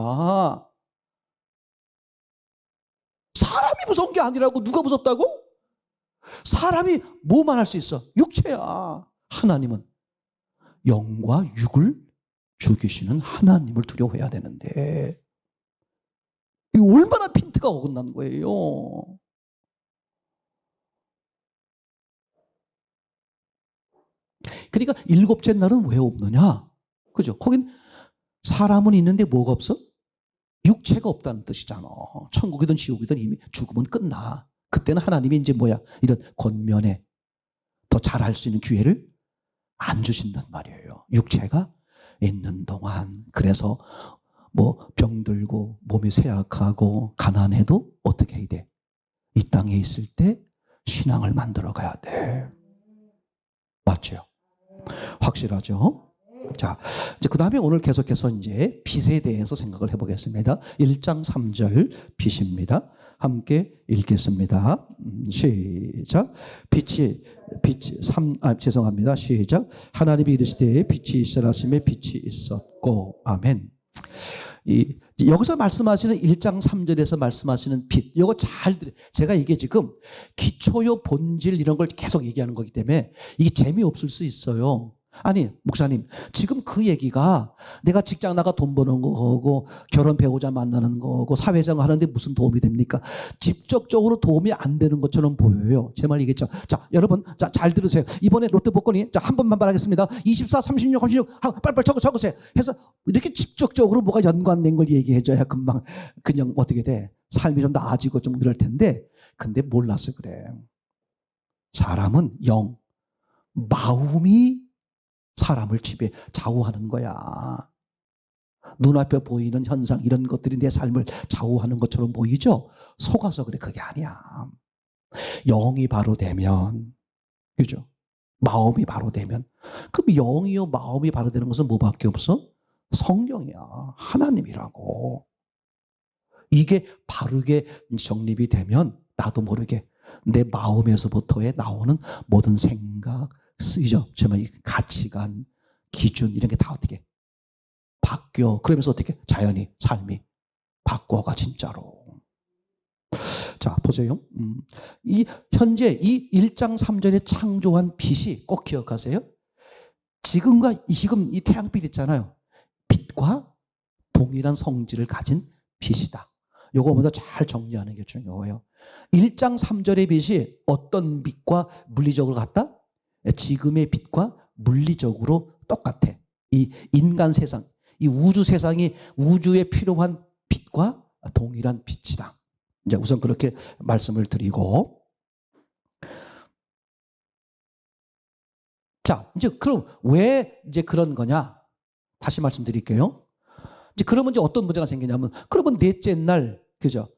사람이 무서운 게 아니라고. 누가 무섭다고? 사람이 뭐만 할 수 있어? 육체야. 하나님은 영과 육을 죽이시는 하나님을 두려워해야 되는데 이 얼마나 핀트가 어긋난 거예요. 그러니까 일곱째 날은 왜 없느냐? 그죠? 거긴 사람은 있는데 뭐가 없어? 육체가 없다는 뜻이잖아. 천국이든 지옥이든 이미 죽으면 끝나. 그때는 하나님이 이제 뭐야? 이런 권면에 더 잘할 수 있는 기회를 안 주신단 말이에요. 육체가 있는 동안. 그래서 뭐 병들고 몸이 쇠약하고 가난해도 어떻게 해야 돼? 이 땅에 있을 때 신앙을 만들어 가야 돼. 맞죠? 확실하죠? 자, 이제 그 다음에 오늘 계속해서 이제 빛에 대해서 생각을 해보겠습니다. 1장 3절 빛입니다. 함께 읽겠습니다. 시작. 죄송합니다. 시작. 하나님이 이르시되 빛이 있으라 하시매 빛이 있었고. 아멘. 여기서 말씀하시는 1장 3절에서 말씀하시는 빛, 이거 잘 들어요. 제가 이게 지금 기초요, 본질 이런 걸 계속 얘기하는 거기 때문에 이게 재미없을 수 있어요. 아니, 목사님, 지금 그 얘기가 내가 직장 나가 돈 버는 거고 결혼 배우자 만나는 거고 사회생활 하는데 무슨 도움이 됩니까? 직접적으로 도움이 안 되는 것처럼 보여요. 제 말 이겠죠? 자, 여러분, 자, 잘 들으세요. 이번에 롯데 복권이, 자, 한 번만 말하겠습니다. 24, 36, 36, 빨리빨리 적으세요. 해서 이렇게 직접적으로 뭐가 연관된 걸 얘기해줘야 금방 그냥 어떻게 돼? 삶이 좀 나아지고 좀 그럴 텐데, 근데 몰라서 그래. 사람은 영, 마음이 사람을 좌우하는 거야. 눈앞에 보이는 현상 이런 것들이 내 삶을 좌우하는 것처럼 보이죠? 속아서 그래. 그게 아니야. 영이 바로 되면, 그죠? 마음이 바로 되면, 그럼 영이요 마음이 바로 되는 것은 뭐밖에 없어? 성령이야. 하나님이라고. 이게 바르게 정립이 되면 나도 모르게 내 마음에서부터의 나오는 모든 생각, 쓰이죠. 정말 가치관, 기준 이런 게 다 어떻게 바뀌어. 그러면서 어떻게 자연히 삶이 바꿔가 진짜로. 자, 보세요. 현재 이 1장 3절에 창조한 빛이 꼭 기억하세요. 지금 이 태양빛 있잖아요. 빛과 동일한 성질을 가진 빛이다. 요거 먼저 잘 정리하는 게 중요해요. 1장 3절의 빛이 어떤 빛과 물리적으로 같다? 지금의 빛과 물리적으로 똑같아. 이 인간 세상, 이 우주 세상이 우주에 필요한 빛과 동일한 빛이다. 이제 우선 그렇게 말씀을 드리고, 자, 이제 그럼 왜 이제 그런 거냐? 다시 말씀드릴게요. 이제 그러면 이제 어떤 문제가 생기냐면, 그러면 넷째 날, 그죠?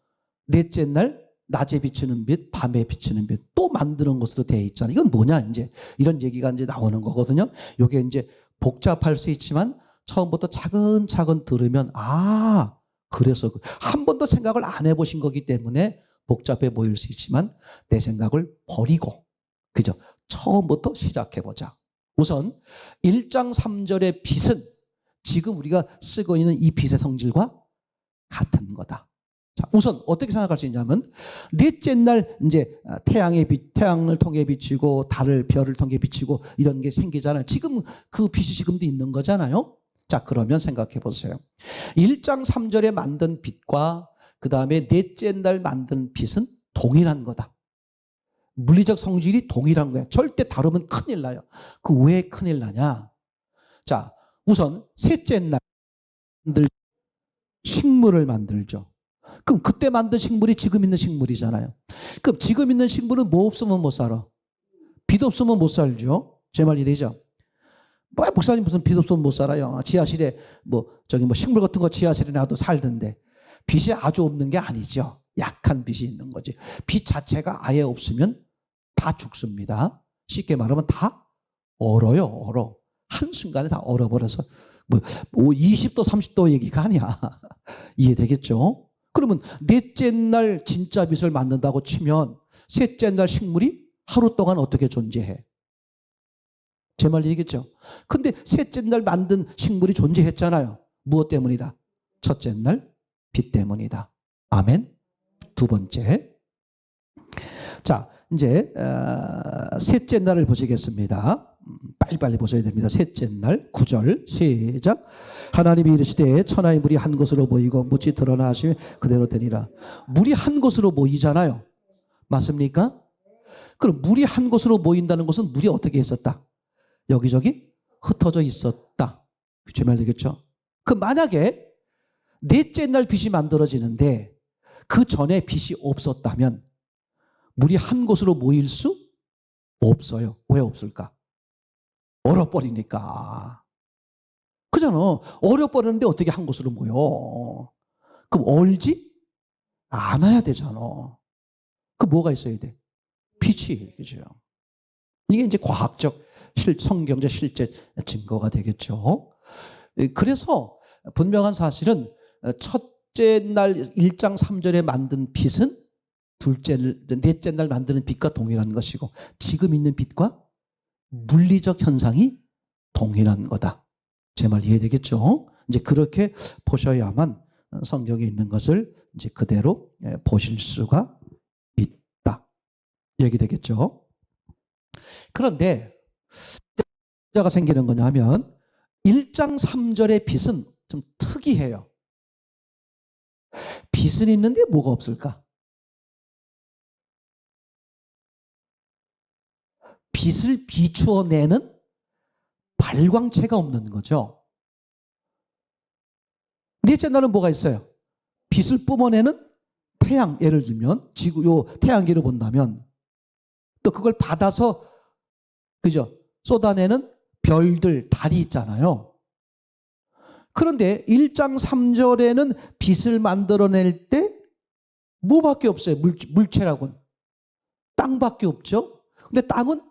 넷째 날 낮에 비치는 빛, 밤에 비치는 빛, 또 만드는 것으로 되어 있잖아요. 이건 뭐냐, 이제. 이런 얘기가 이제 나오는 거거든요. 이게 이제 복잡할 수 있지만, 처음부터 차근차근 들으면, 그래서 한 번도 생각을 안 해보신 거기 때문에 복잡해 보일 수 있지만, 내 생각을 버리고, 그죠? 처음부터 시작해보자. 우선, 1장 3절의 빛은 지금 우리가 쓰고 있는 이 빛의 성질과 같은 거다. 자, 우선 어떻게 생각할 수 있냐면, 넷째 날 이제 태양을 통해 비치고 달을 별을 통해 비치고 이런 게 생기잖아요. 지금 그 빛이 지금도 있는 거잖아요. 자, 그러면 생각해 보세요. 1장 3절에 만든 빛과 그 다음에 넷째 날 만든 빛은 동일한 거다. 물리적 성질이 동일한 거야. 절대 다르면 큰일 나요. 그 왜 큰일 나냐? 자, 우선 셋째 날 식물을 만들죠. 그럼 그때 만든 식물이 지금 있는 식물이잖아요. 그럼 지금 있는 식물은 뭐 없으면 못 살아? 빛 없으면 못 살죠. 제 말이 되죠? 뭐 목사님 무슨 빛 없으면 못 살아요? 지하실에 식물 같은 거 지하실에 놔도 살던데. 빛이 아주 없는 게 아니죠. 약한 빛이 있는 거지. 빛 자체가 아예 없으면 다 죽습니다. 쉽게 말하면 다 얼어요. 얼어. 한순간에 다 얼어버려서 뭐 20도 30도 얘기가 아니야. 이해되겠죠? 그러면 넷째 날 진짜 빛을 만든다고 치면 셋째 날 식물이 하루 동안 어떻게 존재해? 제 말 이해겠죠? 근데 셋째 날 만든 식물이 존재했잖아요. 무엇 때문이다? 첫째 날 빛 때문이다. 아멘. 두 번째. 자, 이제 셋째 날을 보시겠습니다. 빨리빨리 보셔야 됩니다. 셋째 날 9절 시작. 하나님이 이르시되 천하의 물이 한 곳으로 모이고 묻이 드러나 하시면 그대로 되니라. 물이 한 곳으로 모이잖아요. 맞습니까? 그럼 물이 한 곳으로 모인다는 것은 물이 어떻게 있었다? 여기저기 흩어져 있었다. 제 말 되겠죠? 그 만약에 넷째 날 빛이 만들어지는데 그 전에 빛이 없었다면 물이 한 곳으로 모일 수 없어요. 왜 없을까? 얼어버리니까. 그잖아. 얼어버리는데 어떻게 한 곳으로 모여? 그럼 얼지 않아야 되잖아. 그 뭐가 있어야 돼? 빛이. 그죠? 이게 이제 과학적 성경적 실제 증거가 되겠죠. 그래서 분명한 사실은 첫째 날 1장 3절에 만든 빛은 넷째 날 만드는 빛과 동일한 것이고 지금 있는 빛과 물리적 현상이 동일한 거다. 제 말 이해되겠죠? 이제 그렇게 보셔야만 성경에 있는 것을 이제 그대로 보실 수가 있다. 얘기되겠죠? 그런데 문제가 생기는 거냐면 1장 3절의 빛은 좀 특이해요. 빛은 있는데 뭐가 없을까? 빛을 비추어내는 발광체가 없는 거죠. 넷째 날은 뭐가 있어요? 빛을 뿜어내는 태양, 예를 들면 지구 요 태양계를 본다면 또 그걸 받아서 그죠? 쏟아내는 별들, 달이 있잖아요. 그런데 1장 3절에는 빛을 만들어낼 때 뭐밖에 없어요? 물체라고는. 땅밖에 없죠? 근데 땅은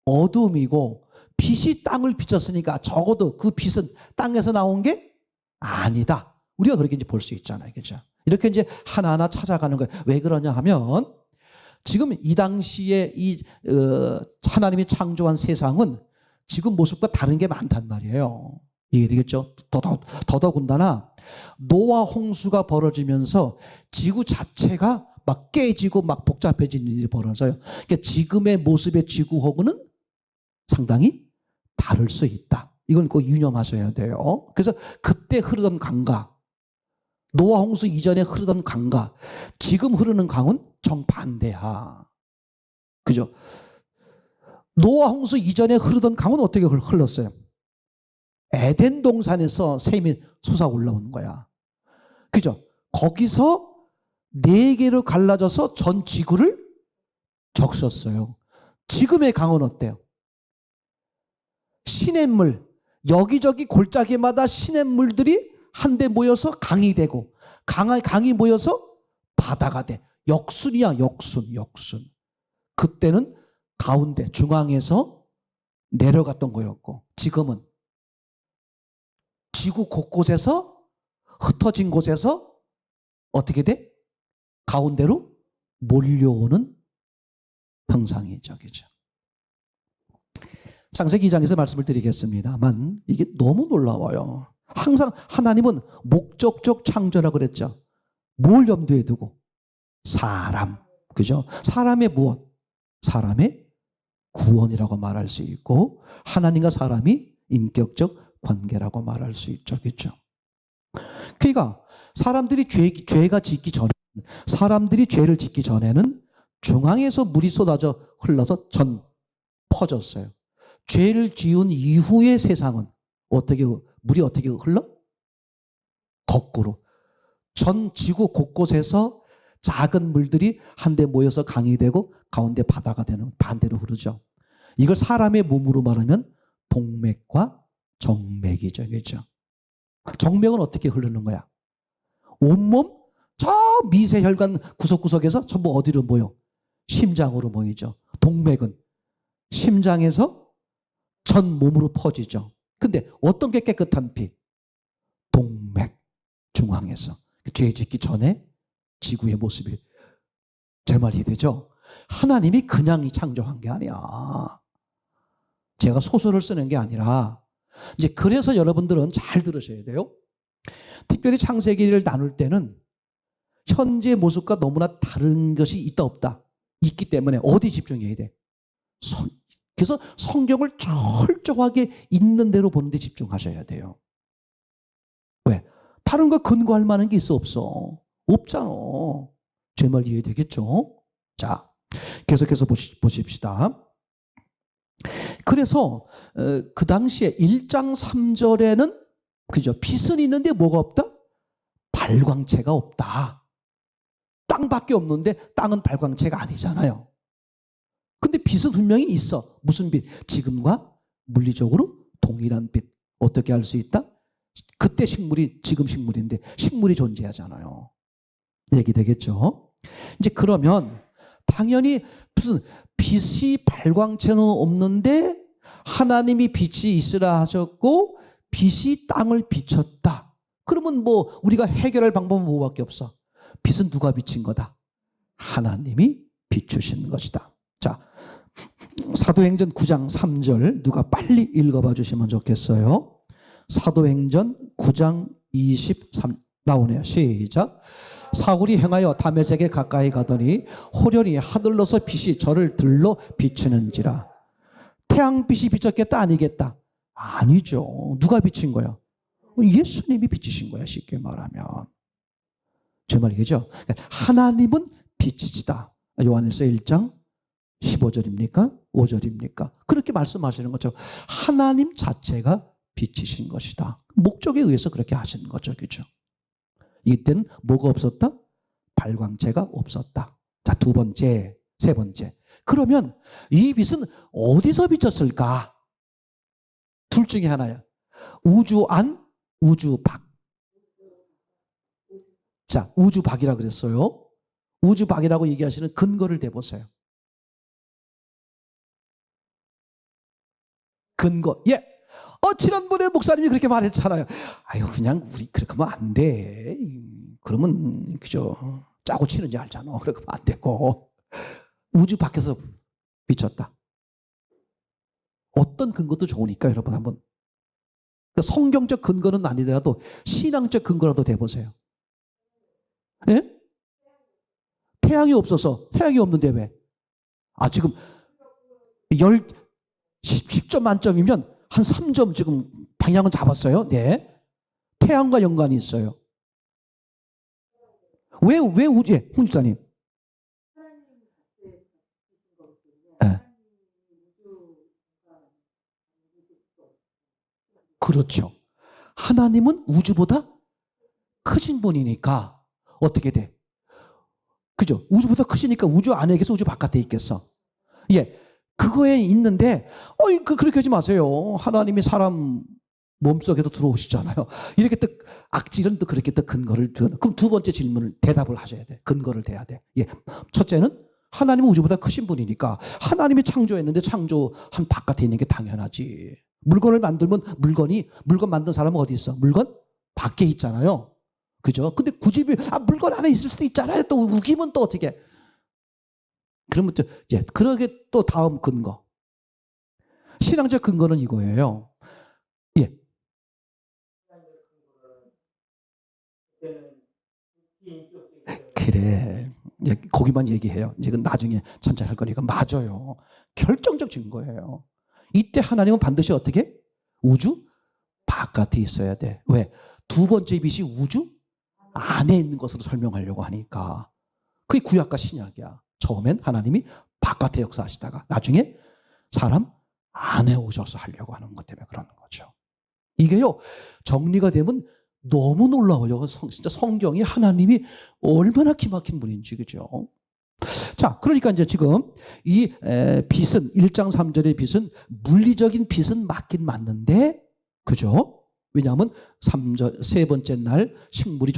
어둠이고 빛이 땅을 비쳤으니까 적어도 그 빛은 땅에서 나온 게 아니다. 우리가 그렇게 이제 볼 수 있잖아요. 그죠? 이렇게 이제 하나하나 찾아가는 거예요. 왜 그러냐 하면 지금 이 당시에 하나님이 창조한 세상은 지금 모습과 다른 게 많단 말이에요. 이해되겠죠? 더더군다나 노아 홍수가 벌어지면서 지구 자체가 막 깨지고 막 복잡해지는 일이 벌어져요. 그러니까 지금의 모습의 지구하고는 상당히 다를 수 있다. 이건 꼭 유념하셔야 돼요. 그래서 그때 흐르던 강과 노아 홍수 이전에 흐르던 강과 지금 흐르는 강은 정반대야. 그죠? 노아 홍수 이전에 흐르던 강은 어떻게 흘렀어요? 에덴 동산에서 샘이 솟아 올라오는 거야. 그죠? 거기서 4개로 갈라져서 전 지구를 적셨어요. 지금의 강은 어때요? 시냇물, 여기저기 골짜기마다 시냇물들이 한데 모여서 강이 되고 강이 모여서 바다가 돼. 역순이야, 역순. 그때는 가운데 중앙에서 내려갔던 거였고 지금은 지구 곳곳에서 흩어진 곳에서 어떻게 돼? 가운데로 몰려오는 형상이죠. 그죠? 창세기 2장에서 말씀을 드리겠습니다만 이게 너무 놀라워요. 항상 하나님은 목적적 창조라고 그랬죠. 뭘 염두에 두고? 사람. 그죠? 사람의 무엇? 사람의 구원이라고 말할 수 있고 하나님과 사람이 인격적 관계라고 말할 수 있죠. 그렇죠? 그러니까 사람들이 죄가 짓기 전에 사람들이 죄를 짓기 전에는 중앙에서 물이 쏟아져 흘러서 전 퍼졌어요. 죄를 지은 이후의 세상은 물이 어떻게 흘러? 거꾸로. 전 지구 곳곳에서 작은 물들이 한데 모여서 강이 되고 가운데 바다가 되는 반대로 흐르죠. 이걸 사람의 몸으로 말하면 동맥과 정맥이죠. 그렇죠? 정맥은 어떻게 흐르는 거야? 온몸 저 미세혈관 구석구석에서 전부 어디로 모여? 심장으로 모이죠. 동맥은 심장에서 전 몸으로 퍼지죠. 근데 어떤 게 깨끗한 피? 동맥 중앙에서. 죄 짓기 전에 지구의 모습이 제 말 이해되죠? 하나님이 그냥 창조한 게 아니야. 제가 소설을 쓰는 게 아니라 이제 그래서 여러분들은 잘 들으셔야 돼요. 특별히 창세기를 나눌 때는 현재 모습과 너무나 다른 것이 있다 없다 있기 때문에 어디 집중해야 돼? 그래서 성경을 철저하게 있는 대로 보는 데 집중하셔야 돼요. 왜? 다른 거 근거할 만한 게 있어 없어? 없잖아. 제 말 이해되겠죠? 자, 계속해서 보십시다. 그래서 그 당시에 1장 3절에는 그죠? 빛은 있는데 뭐가 없다? 발광체가 없다. 땅밖에 없는데 땅은 발광체가 아니잖아요. 근데 빛은 분명히 있어. 무슨 빛? 지금과 물리적으로 동일한 빛. 어떻게 알 수 있다? 그때 식물이 지금 식물인데 식물이 존재하잖아요. 얘기되겠죠? 이제 그러면 당연히 무슨 빛이 발광체는 없는데 하나님이 빛이 있으라 하셨고 빛이 땅을 비췄다. 그러면 뭐 우리가 해결할 방법은 뭐밖에 없어? 빛은 누가 비친 거다? 하나님이 비추신 것이다. 자, 사도행전 9장 3절 누가 빨리 읽어봐 주시면 좋겠어요. 사도행전 9장 23 나오네요. 시작. 사울이 행하여 다메섹에 가까이 가더니 호련히 하늘로서 빛이 저를 들러 비추는지라. 태양빛이 비쳤겠다 아니겠다? 아니죠. 누가 비친 거야? 예수님이 비치신 거야. 쉽게 말하면. 제 말이겠죠? 하나님은 빛이시다. 요한일서 1장 15절입니까? 5절입니까? 그렇게 말씀하시는 거죠. 하나님 자체가 빛이신 것이다. 목적에 의해서 그렇게 하신 거죠. 그죠? 이때는 뭐가 없었다? 발광체가 없었다. 자, 두 번째, 세 번째. 그러면 이 빛은 어디서 비쳤을까? 둘 중에 하나야. 우주 안, 우주 밖. 자, 우주 밖이라고 그랬어요. 우주 밖이라고 얘기하시는 근거를 대보세요. 근거. 예. 지난번에 목사님이 그렇게 말했잖아요. 아유, 그냥 우리 그렇게 하면 안 돼. 그러면 그죠? 짜고 치는지 알잖아. 그렇게 하면 안 되고. 우주 밖에서 비쳤다. 어떤 근거도 좋으니까 여러분 한번 성경적 근거는 아니더라도 신앙적 근거라도 대보세요. 예? 태양이 없어서 태양이 없는데 왜? 지금 10점 만점이면 한 3점 지금 방향은 잡았어요. 네. 태양과 연관이 있어요. 왜 우주에? 홍 집사님. 네. 그렇죠. 하나님은 우주보다 크신 분이니까 어떻게 돼? 그죠? 우주보다 크시니까 우주 안에 있겠어? 우주 바깥에 있겠어? 예. 그거에 있는데 그렇게 하지 마세요. 하나님이 사람 몸속에도 들어오시잖아요. 이렇게 또 악질은 또 그렇게 또 근거를 두는. 그럼 두 번째 질문을 대답을 하셔야 돼. 근거를 대야 돼. 예. 첫째는 하나님은 우주보다 크신 분이니까 하나님이 창조했는데 창조한 바깥에 있는 게 당연하지. 물건을 만들면 물건 만든 사람은 어디 있어? 물건 밖에 있잖아요. 그죠? 근데 굳이 물건 안에 있을 수도 있잖아요. 또 우기면 또 어떻게? 그러면 또 이제 그러게 또 다음 근거. 신앙적 근거는 이거예요. 예. 그래. 이제 거기만 얘기해요. 이제 나중에 천천히 할 거니까 맞아요. 결정적 증거예요. 이때 하나님은 반드시 어떻게? 우주 바깥에 있어야 돼. 왜? 두 번째 빛이 우주 안에 있는 것으로 설명하려고 하니까. 그게 구약과 신약이야. 처음엔 하나님이 바깥에 역사하시다가 나중에 사람 안에 오셔서 하려고 하는 것 때문에 그러는 거죠. 이게요, 정리가 되면 너무 놀라워요. 진짜 성경이 하나님이 얼마나 기막힌 분인지, 그죠? 자, 그러니까 이제 지금 이 빛은 1장 3절의 빛은 물리적인 빛은 맞긴 맞는데, 그죠? 왜냐하면 세 번째 날 식물이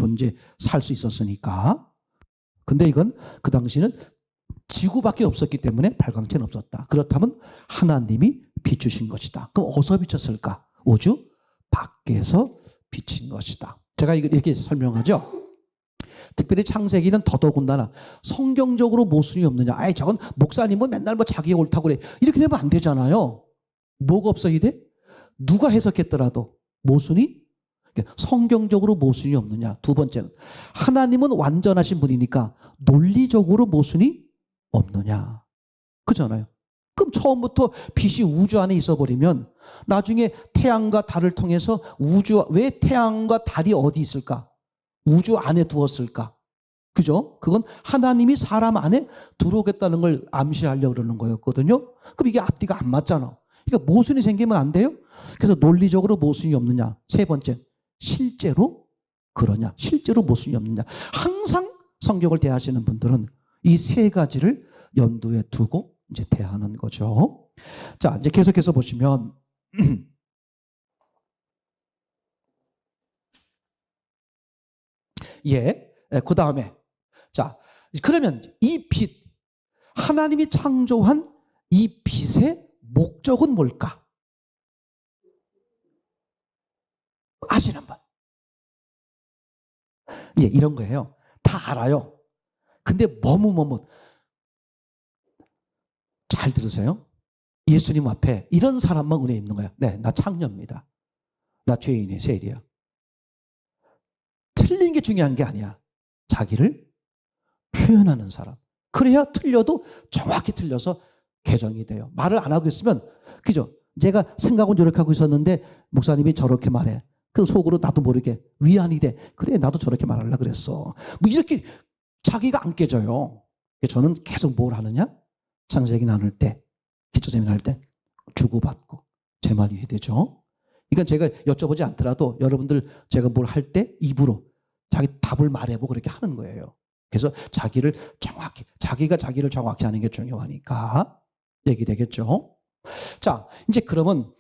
살 수 있었으니까. 근데 이건 그 당시는 지구밖에 없었기 때문에 발광체는 없었다. 그렇다면 하나님이 비추신 것이다. 그럼 어디서 비쳤을까? 우주 밖에서 비친 것이다. 제가 이렇게 설명하죠. 특별히 창세기는 더더군다나 성경적으로 모순이 없느냐. 아이 저건 목사님은 맨날 뭐 자기가 옳다고 그래. 이렇게 되면 안 되잖아요. 뭐가 없어야 돼? 누가 해석했더라도 모순이 성경적으로 모순이 없느냐. 두 번째는 하나님은 완전하신 분이니까 논리적으로 모순이 없느냐. 그잖아요. 그럼 처음부터 빛이 우주 안에 있어버리면 나중에 태양과 달을 통해서 왜 태양과 달이 어디 있을까? 우주 안에 두었을까? 그죠? 그건 하나님이 사람 안에 들어오겠다는 걸 암시하려고 그러는 거였거든요. 그럼 이게 앞뒤가 안 맞잖아. 그러니까 모순이 생기면 안 돼요? 그래서 논리적으로 모순이 없느냐. 세 번째, 실제로 그러냐. 실제로 모순이 없느냐. 항상 성경을 대하시는 분들은 이 세 가지를 염두에 두고 이제 대하는 거죠. 자, 이제 계속해서 보시면 그 다음에 자, 그러면 이 빛, 하나님이 창조한 이 빛의 목적은 뭘까? 아시는 분? 예, 이런 거예요. 다 알아요. 근데 잘 들으세요. 예수님 앞에 이런 사람만 은혜 있는 거야. 네, 나 창녀입니다. 나 죄인이에요. 세일이야. 틀린 게 중요한 게 아니야. 자기를 표현하는 사람. 그래야 틀려도 정확히 틀려서 개정이 돼요. 말을 안 하고 있으면 그죠? 제가 생각은 노력하고 있었는데 목사님이 저렇게 말해. 그 속으로 나도 모르게 위안이 돼. 그래 나도 저렇게 말하려고 그랬어. 뭐 이렇게 자기가 안 깨져요. 저는 계속 뭘 하느냐? 창세기 나눌 때, 기초 세미나 할 때 주고받고 제 말이 해야 되죠. 이건 제가 여쭤보지 않더라도 여러분들 제가 뭘 할 때 입으로 자기 답을 말해보고 그렇게 하는 거예요. 그래서 자기가 자기를 정확히 하는 게 중요하니까 얘기되겠죠. 자, 이제 그러면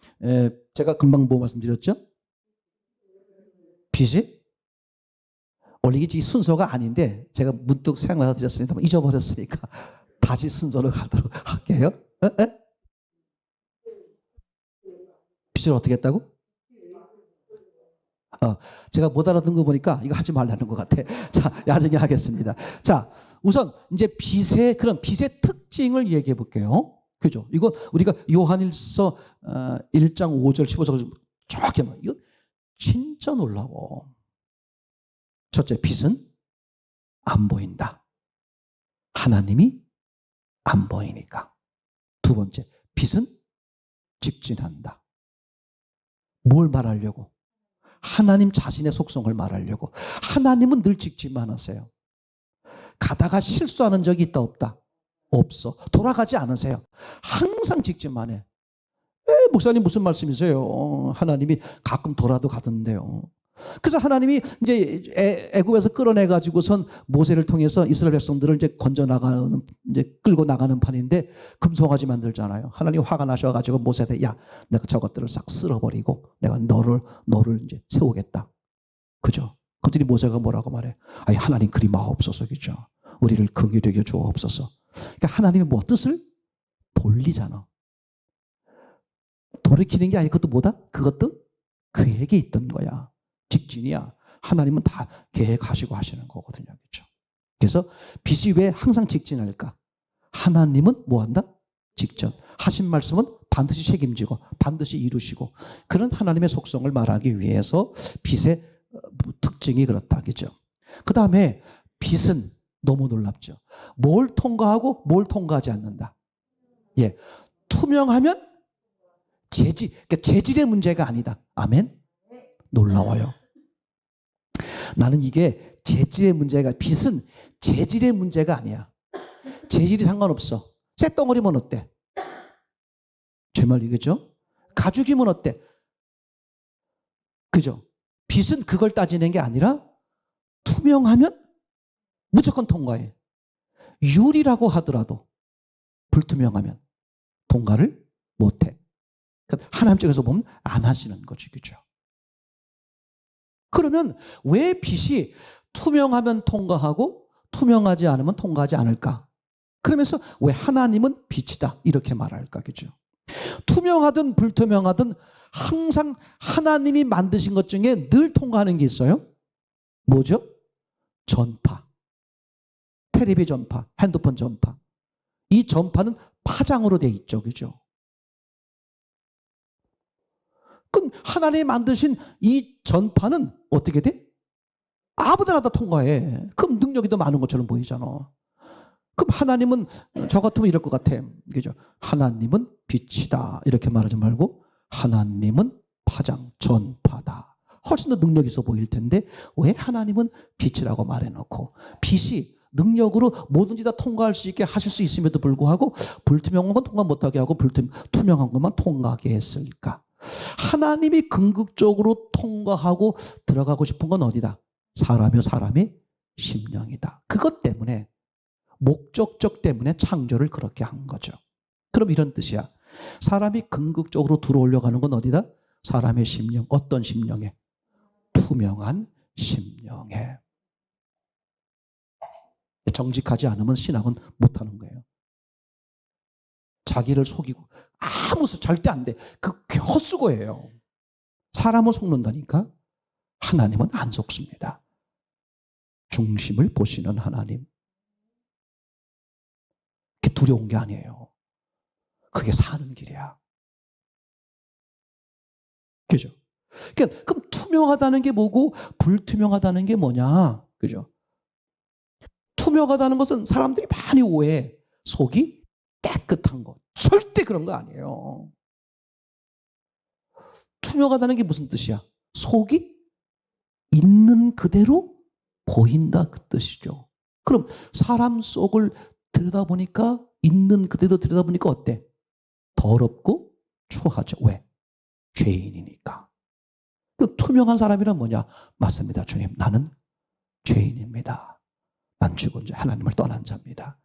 제가 금방 뭐 말씀드렸죠? 빛이 원래 이게 순서가 아닌데 제가 문득 생각나서 드렸으니까 잊어버렸으니까 다시 순서로 가도록 할게요. 빛을 어떻게 했다고? 제가 못 알아듣는 거 보니까 이거 하지 말라는 것 같아. 자, 나중에 하겠습니다. 자, 우선 이제 그런 빛의 특징을 얘기해 볼게요. 그죠? 이거 우리가 요한일서 1장 5절 15절 정확히 하면 이거 진짜 놀라워. 첫째, 빛은 안 보인다. 하나님이 안 보이니까. 두 번째, 빛은 직진한다. 뭘 말하려고? 하나님 자신의 속성을 말하려고. 하나님은 늘 직진만 하세요. 가다가 실수하는 적이 있다 없다? 없어. 돌아가지 않으세요. 항상 직진만 해. 목사님 무슨 말씀이세요? 하나님이 가끔 돌아도 가던데요. 그래서 하나님이 이제 애굽에서 끌어내 가지고선 모세를 통해서 이스라엘 백성들을 이제 끌고 나가는 판인데 금송아지 만들잖아요. 하나님 화가 나셔 가지고 모세한테 야, 내가 저것들을 싹 쓸어버리고 내가 너를 이제 세우겠다. 그죠? 그들이 모세가 뭐라고 말해? 아니 하나님 그리 마옵소서 그죠? 우리를 긍휼히 여겨 주옵소서. 그러니까 하나님이 뭐 뜻을 돌리잖아. 돌이키는 게 아니 그것도 뭐다? 그것도 그에게 있던 거야. 직진이야. 하나님은 다 계획하시고 하시는 거거든요. 그렇죠? 그래서 빛이 왜 항상 직진할까? 하나님은 뭐 한다? 직전. 하신 말씀은 반드시 책임지고 반드시 이루시고 그런 하나님의 속성을 말하기 위해서 빛의 특징이 그렇다. 그렇죠? 그 다음에 빛은 너무 놀랍죠. 뭘 통과하고 뭘 통과하지 않는다. 예, 투명하면 그러니까 재질의 문제가 아니다. 아멘? 놀라워요. 나는 이게 재질의 문제가, 빛은 재질의 문제가 아니야. 재질이 상관없어. 쇳덩어리면 어때? 제 말이겠죠? 가죽이면 어때? 그죠? 빛은 그걸 따지는 게 아니라 투명하면 무조건 통과해. 유리라고 하더라도 불투명하면 통과를 못해. 그러니까 하나님 쪽에서 보면 안 하시는 거지. 그죠? 그러면 왜 빛이 투명하면 통과하고 투명하지 않으면 통과하지 않을까? 그러면서 왜 하나님은 빛이다 이렇게 말할까? 그죠? 투명하든 불투명하든 항상 하나님이 만드신 것 중에 늘 통과하는 게 있어요. 뭐죠? 전파. 텔레비 전파, 핸드폰 전파. 이 전파는 파장으로 돼 있죠. 그죠? 그럼 하나님이 만드신 이 전파는 어떻게 돼? 아무데나 다 통과해. 그럼 능력이 더 많은 것처럼 보이잖아. 그럼 하나님은 저 같으면 이럴 것 같아. 그죠? 하나님은 빛이다. 이렇게 말하지 말고 하나님은 파장, 전파다. 훨씬 더 능력 있어 보일 텐데 왜 하나님은 빛이라고 말해놓고 빛이 능력으로 뭐든지 다 통과할 수 있게 하실 수 있음에도 불구하고 불투명한 건 통과 못하게 하고 투명한 것만 통과하게 했을까? 하나님이 궁극적으로 통과하고 들어가고 싶은 건 어디다? 사람이요 사람의 심령이다. 그것 때문에 목적적 때문에 창조를 그렇게 한 거죠. 그럼 이런 뜻이야. 사람이 궁극적으로 들어오려고 하는 건 어디다? 사람의 심령. 어떤 심령에? 투명한 심령에. 정직하지 않으면 신앙은 못하는 거예요. 자기를 속이고 아무 절대 안 돼. 그게 헛수고예요. 사람을 속는다니까 하나님은 안 속습니다. 중심을 보시는 하나님. 그게 두려운 게 아니에요. 그게 사는 길이야. 그죠? 그러니까 그럼 투명하다는 게 뭐고 불투명하다는 게 뭐냐? 그죠? 투명하다는 것은 사람들이 많이 오해해. 속이 깨끗한 거. 절대 그런 거 아니에요. 투명하다는 게 무슨 뜻이야? 속이 있는 그대로 보인다 그 뜻이죠. 그럼 사람 속을 들여다보니까 있는 그대로 들여다보니까 어때? 더럽고 추하죠. 왜? 죄인이니까. 그 투명한 사람이란 뭐냐? 맞습니다. 주님, 나는 죄인입니다. 난 죽은 자, 하나님을 떠난 자입니다.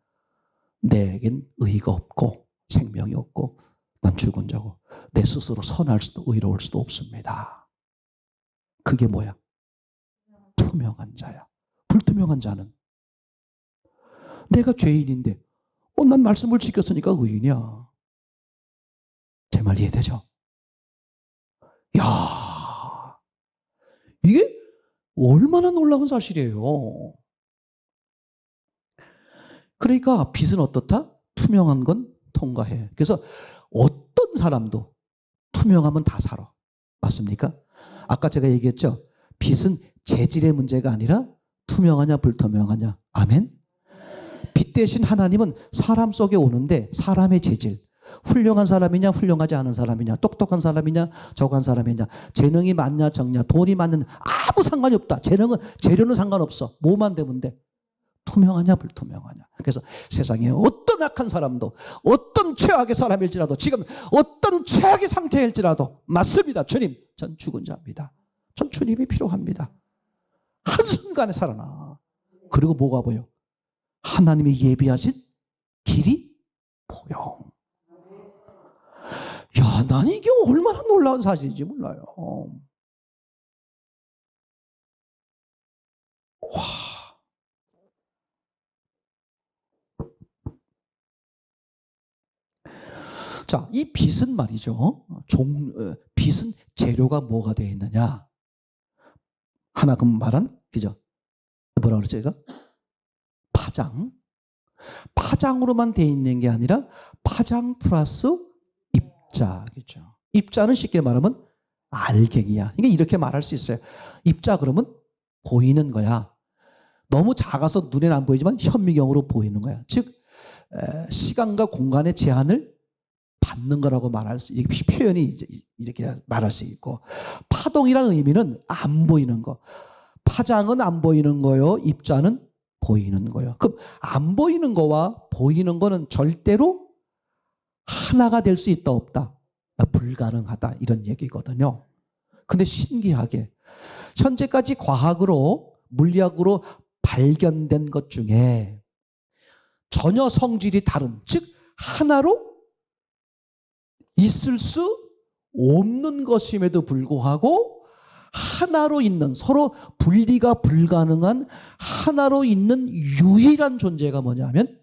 내겐 의가 없고 생명이 없고 난 죽은 자고 내 스스로 선할 수도 의로울 수도 없습니다. 그게 뭐야? 투명한 자야. 불투명한 자는 내가 죄인인데 난 말씀을 지켰으니까 의인이야. 제 말 이해되죠? 야, 이게 얼마나 놀라운 사실이에요. 그러니까 빛은 어떻다? 투명한 건 통과해. 그래서 어떤 사람도 투명하면 다 살아. 맞습니까? 아까 제가 얘기했죠. 빛은 재질의 문제가 아니라 투명하냐 불투명하냐. 아멘? 빛 대신 하나님은 사람 속에 오는데 사람의 재질. 훌륭한 사람이냐 훌륭하지 않은 사람이냐 똑똑한 사람이냐 적은 사람이냐 재능이 많냐 적냐 돈이 많냐 아무 상관이 없다. 재료는 상관없어. 뭐만 되면 돼. 투명하냐 불투명하냐. 그래서 세상에 어떤 악한 사람도 어떤 최악의 사람일지라도 지금 어떤 최악의 상태일지라도 맞습니다. 주님, 전 죽은 자입니다. 전 주님이 필요합니다. 한순간에 살아나. 그리고 뭐가 보여? 하나님이 예비하신 길이 보여. 야, 난 이게 얼마나 놀라운 사실인지 몰라요. 와. 자, 이 빛은 말이죠. 빛은 재료가 뭐가 되어 있느냐? 하나 그 말한, 그죠? 뭐라 그랬죠, 이거? 파장. 파장으로만 되어 있는 게 아니라 파장 플러스 입자, 그죠? 입자는 쉽게 말하면 알갱이야. 그러니까 이렇게 말할 수 있어요. 입자 그러면 보이는 거야. 너무 작아서 눈에는 안 보이지만 현미경으로 보이는 거야. 즉 시간과 공간의 제한을 받는 거라고 말할 수, 이게 표현이 이렇게 말할 수 있고, 파동이라는 의미는 안 보이는 거. 파장은 안 보이는 거요. 입자는 보이는 거예요. 그럼 안 보이는 거와 보이는 거는 절대로 하나가 될 수 있다 없다? 불가능하다 이런 얘기거든요. 근데 신기하게 현재까지 과학으로 물리학으로 발견된 것 중에 전혀 성질이 다른, 즉 하나로 있을 수 없는 것임에도 불구하고 하나로 있는, 서로 분리가 불가능한 하나로 있는 유일한 존재가 뭐냐면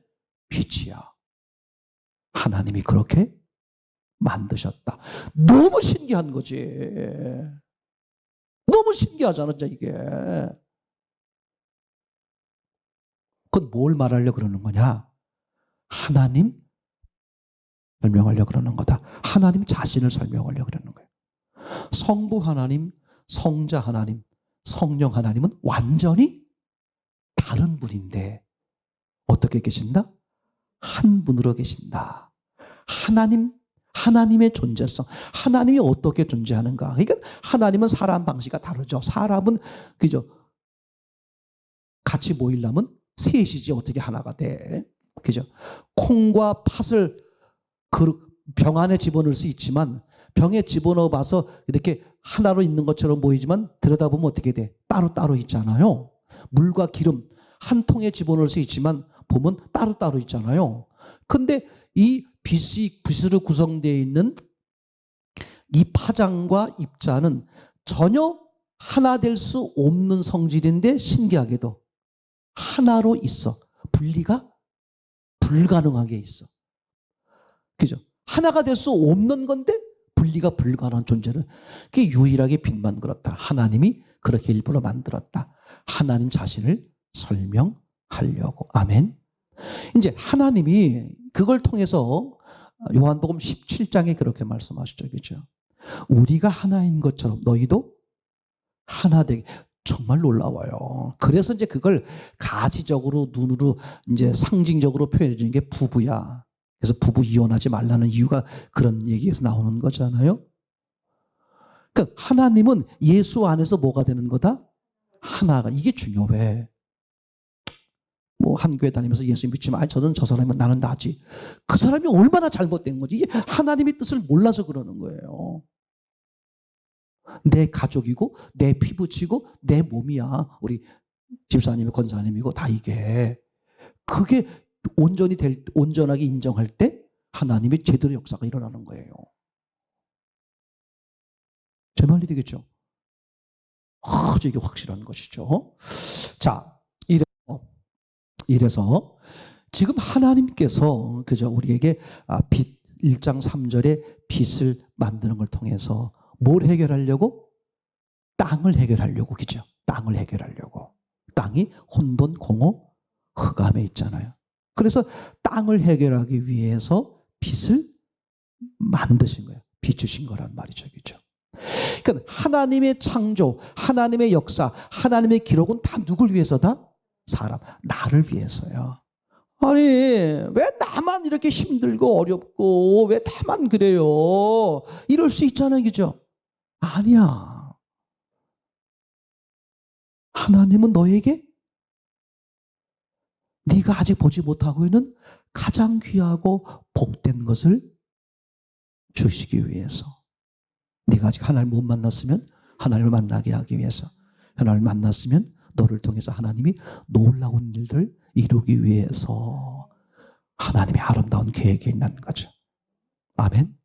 빛이야. 하나님이 그렇게 만드셨다. 너무 신기한 거지. 너무 신기하잖아, 진짜 이게. 그건 뭘 말하려고 그러는 거냐? 하나님 설명하려고 그러는 거다. 하나님 자신을 설명하려고 그러는 거예요. 성부 하나님, 성자 하나님, 성령 하나님은 완전히 다른 분인데 어떻게 계신다? 한 분으로 계신다. 하나님의 존재성, 하나님이 어떻게 존재하는가? 그러니까 하나님은 사람 방식이 다르죠. 사람은 그죠? 같이 모이려면 셋이지 어떻게 하나가 돼? 그죠? 콩과 팥을 병 안에 집어넣을 수 있지만 병에 집어넣어 봐서 이렇게 하나로 있는 것처럼 보이지만 들여다보면 어떻게 돼? 따로따로 있잖아요. 물과 기름 한 통에 집어넣을 수 있지만 보면 따로따로 있잖아요. 근데 이 빛으로 구성되어 있는 이 파장과 입자는 전혀 하나 될 수 없는 성질인데 신기하게도 하나로 있어. 분리가 불가능하게 있어. 그죠? 하나가 될 수 없는 건데 분리가 불가능한 존재를 그게 유일하게 빛만 그렇다. 하나님이 그렇게 일부러 만들었다. 하나님 자신을 설명하려고. 아멘. 이제 하나님이 그걸 통해서 요한복음 17장에 그렇게 말씀하시죠. 그죠? 우리가 하나인 것처럼 너희도 하나 되게. 정말 놀라워요. 그래서 이제 그걸 가시적으로 눈으로 이제 상징적으로 표현해 주는 게 부부야. 그래서 부부 이혼하지 말라는 이유가 그런 얘기에서 나오는 거잖아요. 그러니까 하나님은 예수 안에서 뭐가 되는 거다? 하나가. 이게 중요해. 뭐 한 교회 다니면서 예수 믿지만 저는 저 사람은 나는 나지. 그 사람이 얼마나 잘못된 거지. 이게 하나님의 뜻을 몰라서 그러는 거예요. 내 가족이고 내 피부치고 내 몸이야. 우리 집사님이 권사님이고 다 이게. 그게 온전하게 인정할 때 하나님의 제대로 역사가 일어나는 거예요. 제 말이 되겠죠? 아주 이게 확실한 것이죠. 자, 이래서 지금 하나님께서 그죠? 우리에게 빛 1장 3절에 빛을 만드는 걸 통해서 뭘 해결하려고? 땅을 해결하려고. 그죠? 땅을 해결하려고. 땅이 혼돈, 공허, 흑암에 있잖아요. 그래서 땅을 해결하기 위해서 빛을 만드신 거예요. 비추신 거란 말이죠. 그죠? 그러니까 하나님의 창조, 하나님의 역사, 하나님의 기록은 다 누굴 위해서다? 사람, 나를 위해서요. 아니 왜 나만 이렇게 힘들고 어렵고 왜 나만 그래요? 이럴 수 있잖아요. 그죠? 아니야. 하나님은 너에게 네가 아직 보지 못하고 있는 가장 귀하고 복된 것을 주시기 위해서. 네가 아직 하나님을 못 만났으면 하나님을 만나게 하기 위해서. 하나님을 만났으면 너를 통해서 하나님이 놀라운 일들 이루기 위해서 하나님의 아름다운 계획이 있는 거죠. 아멘.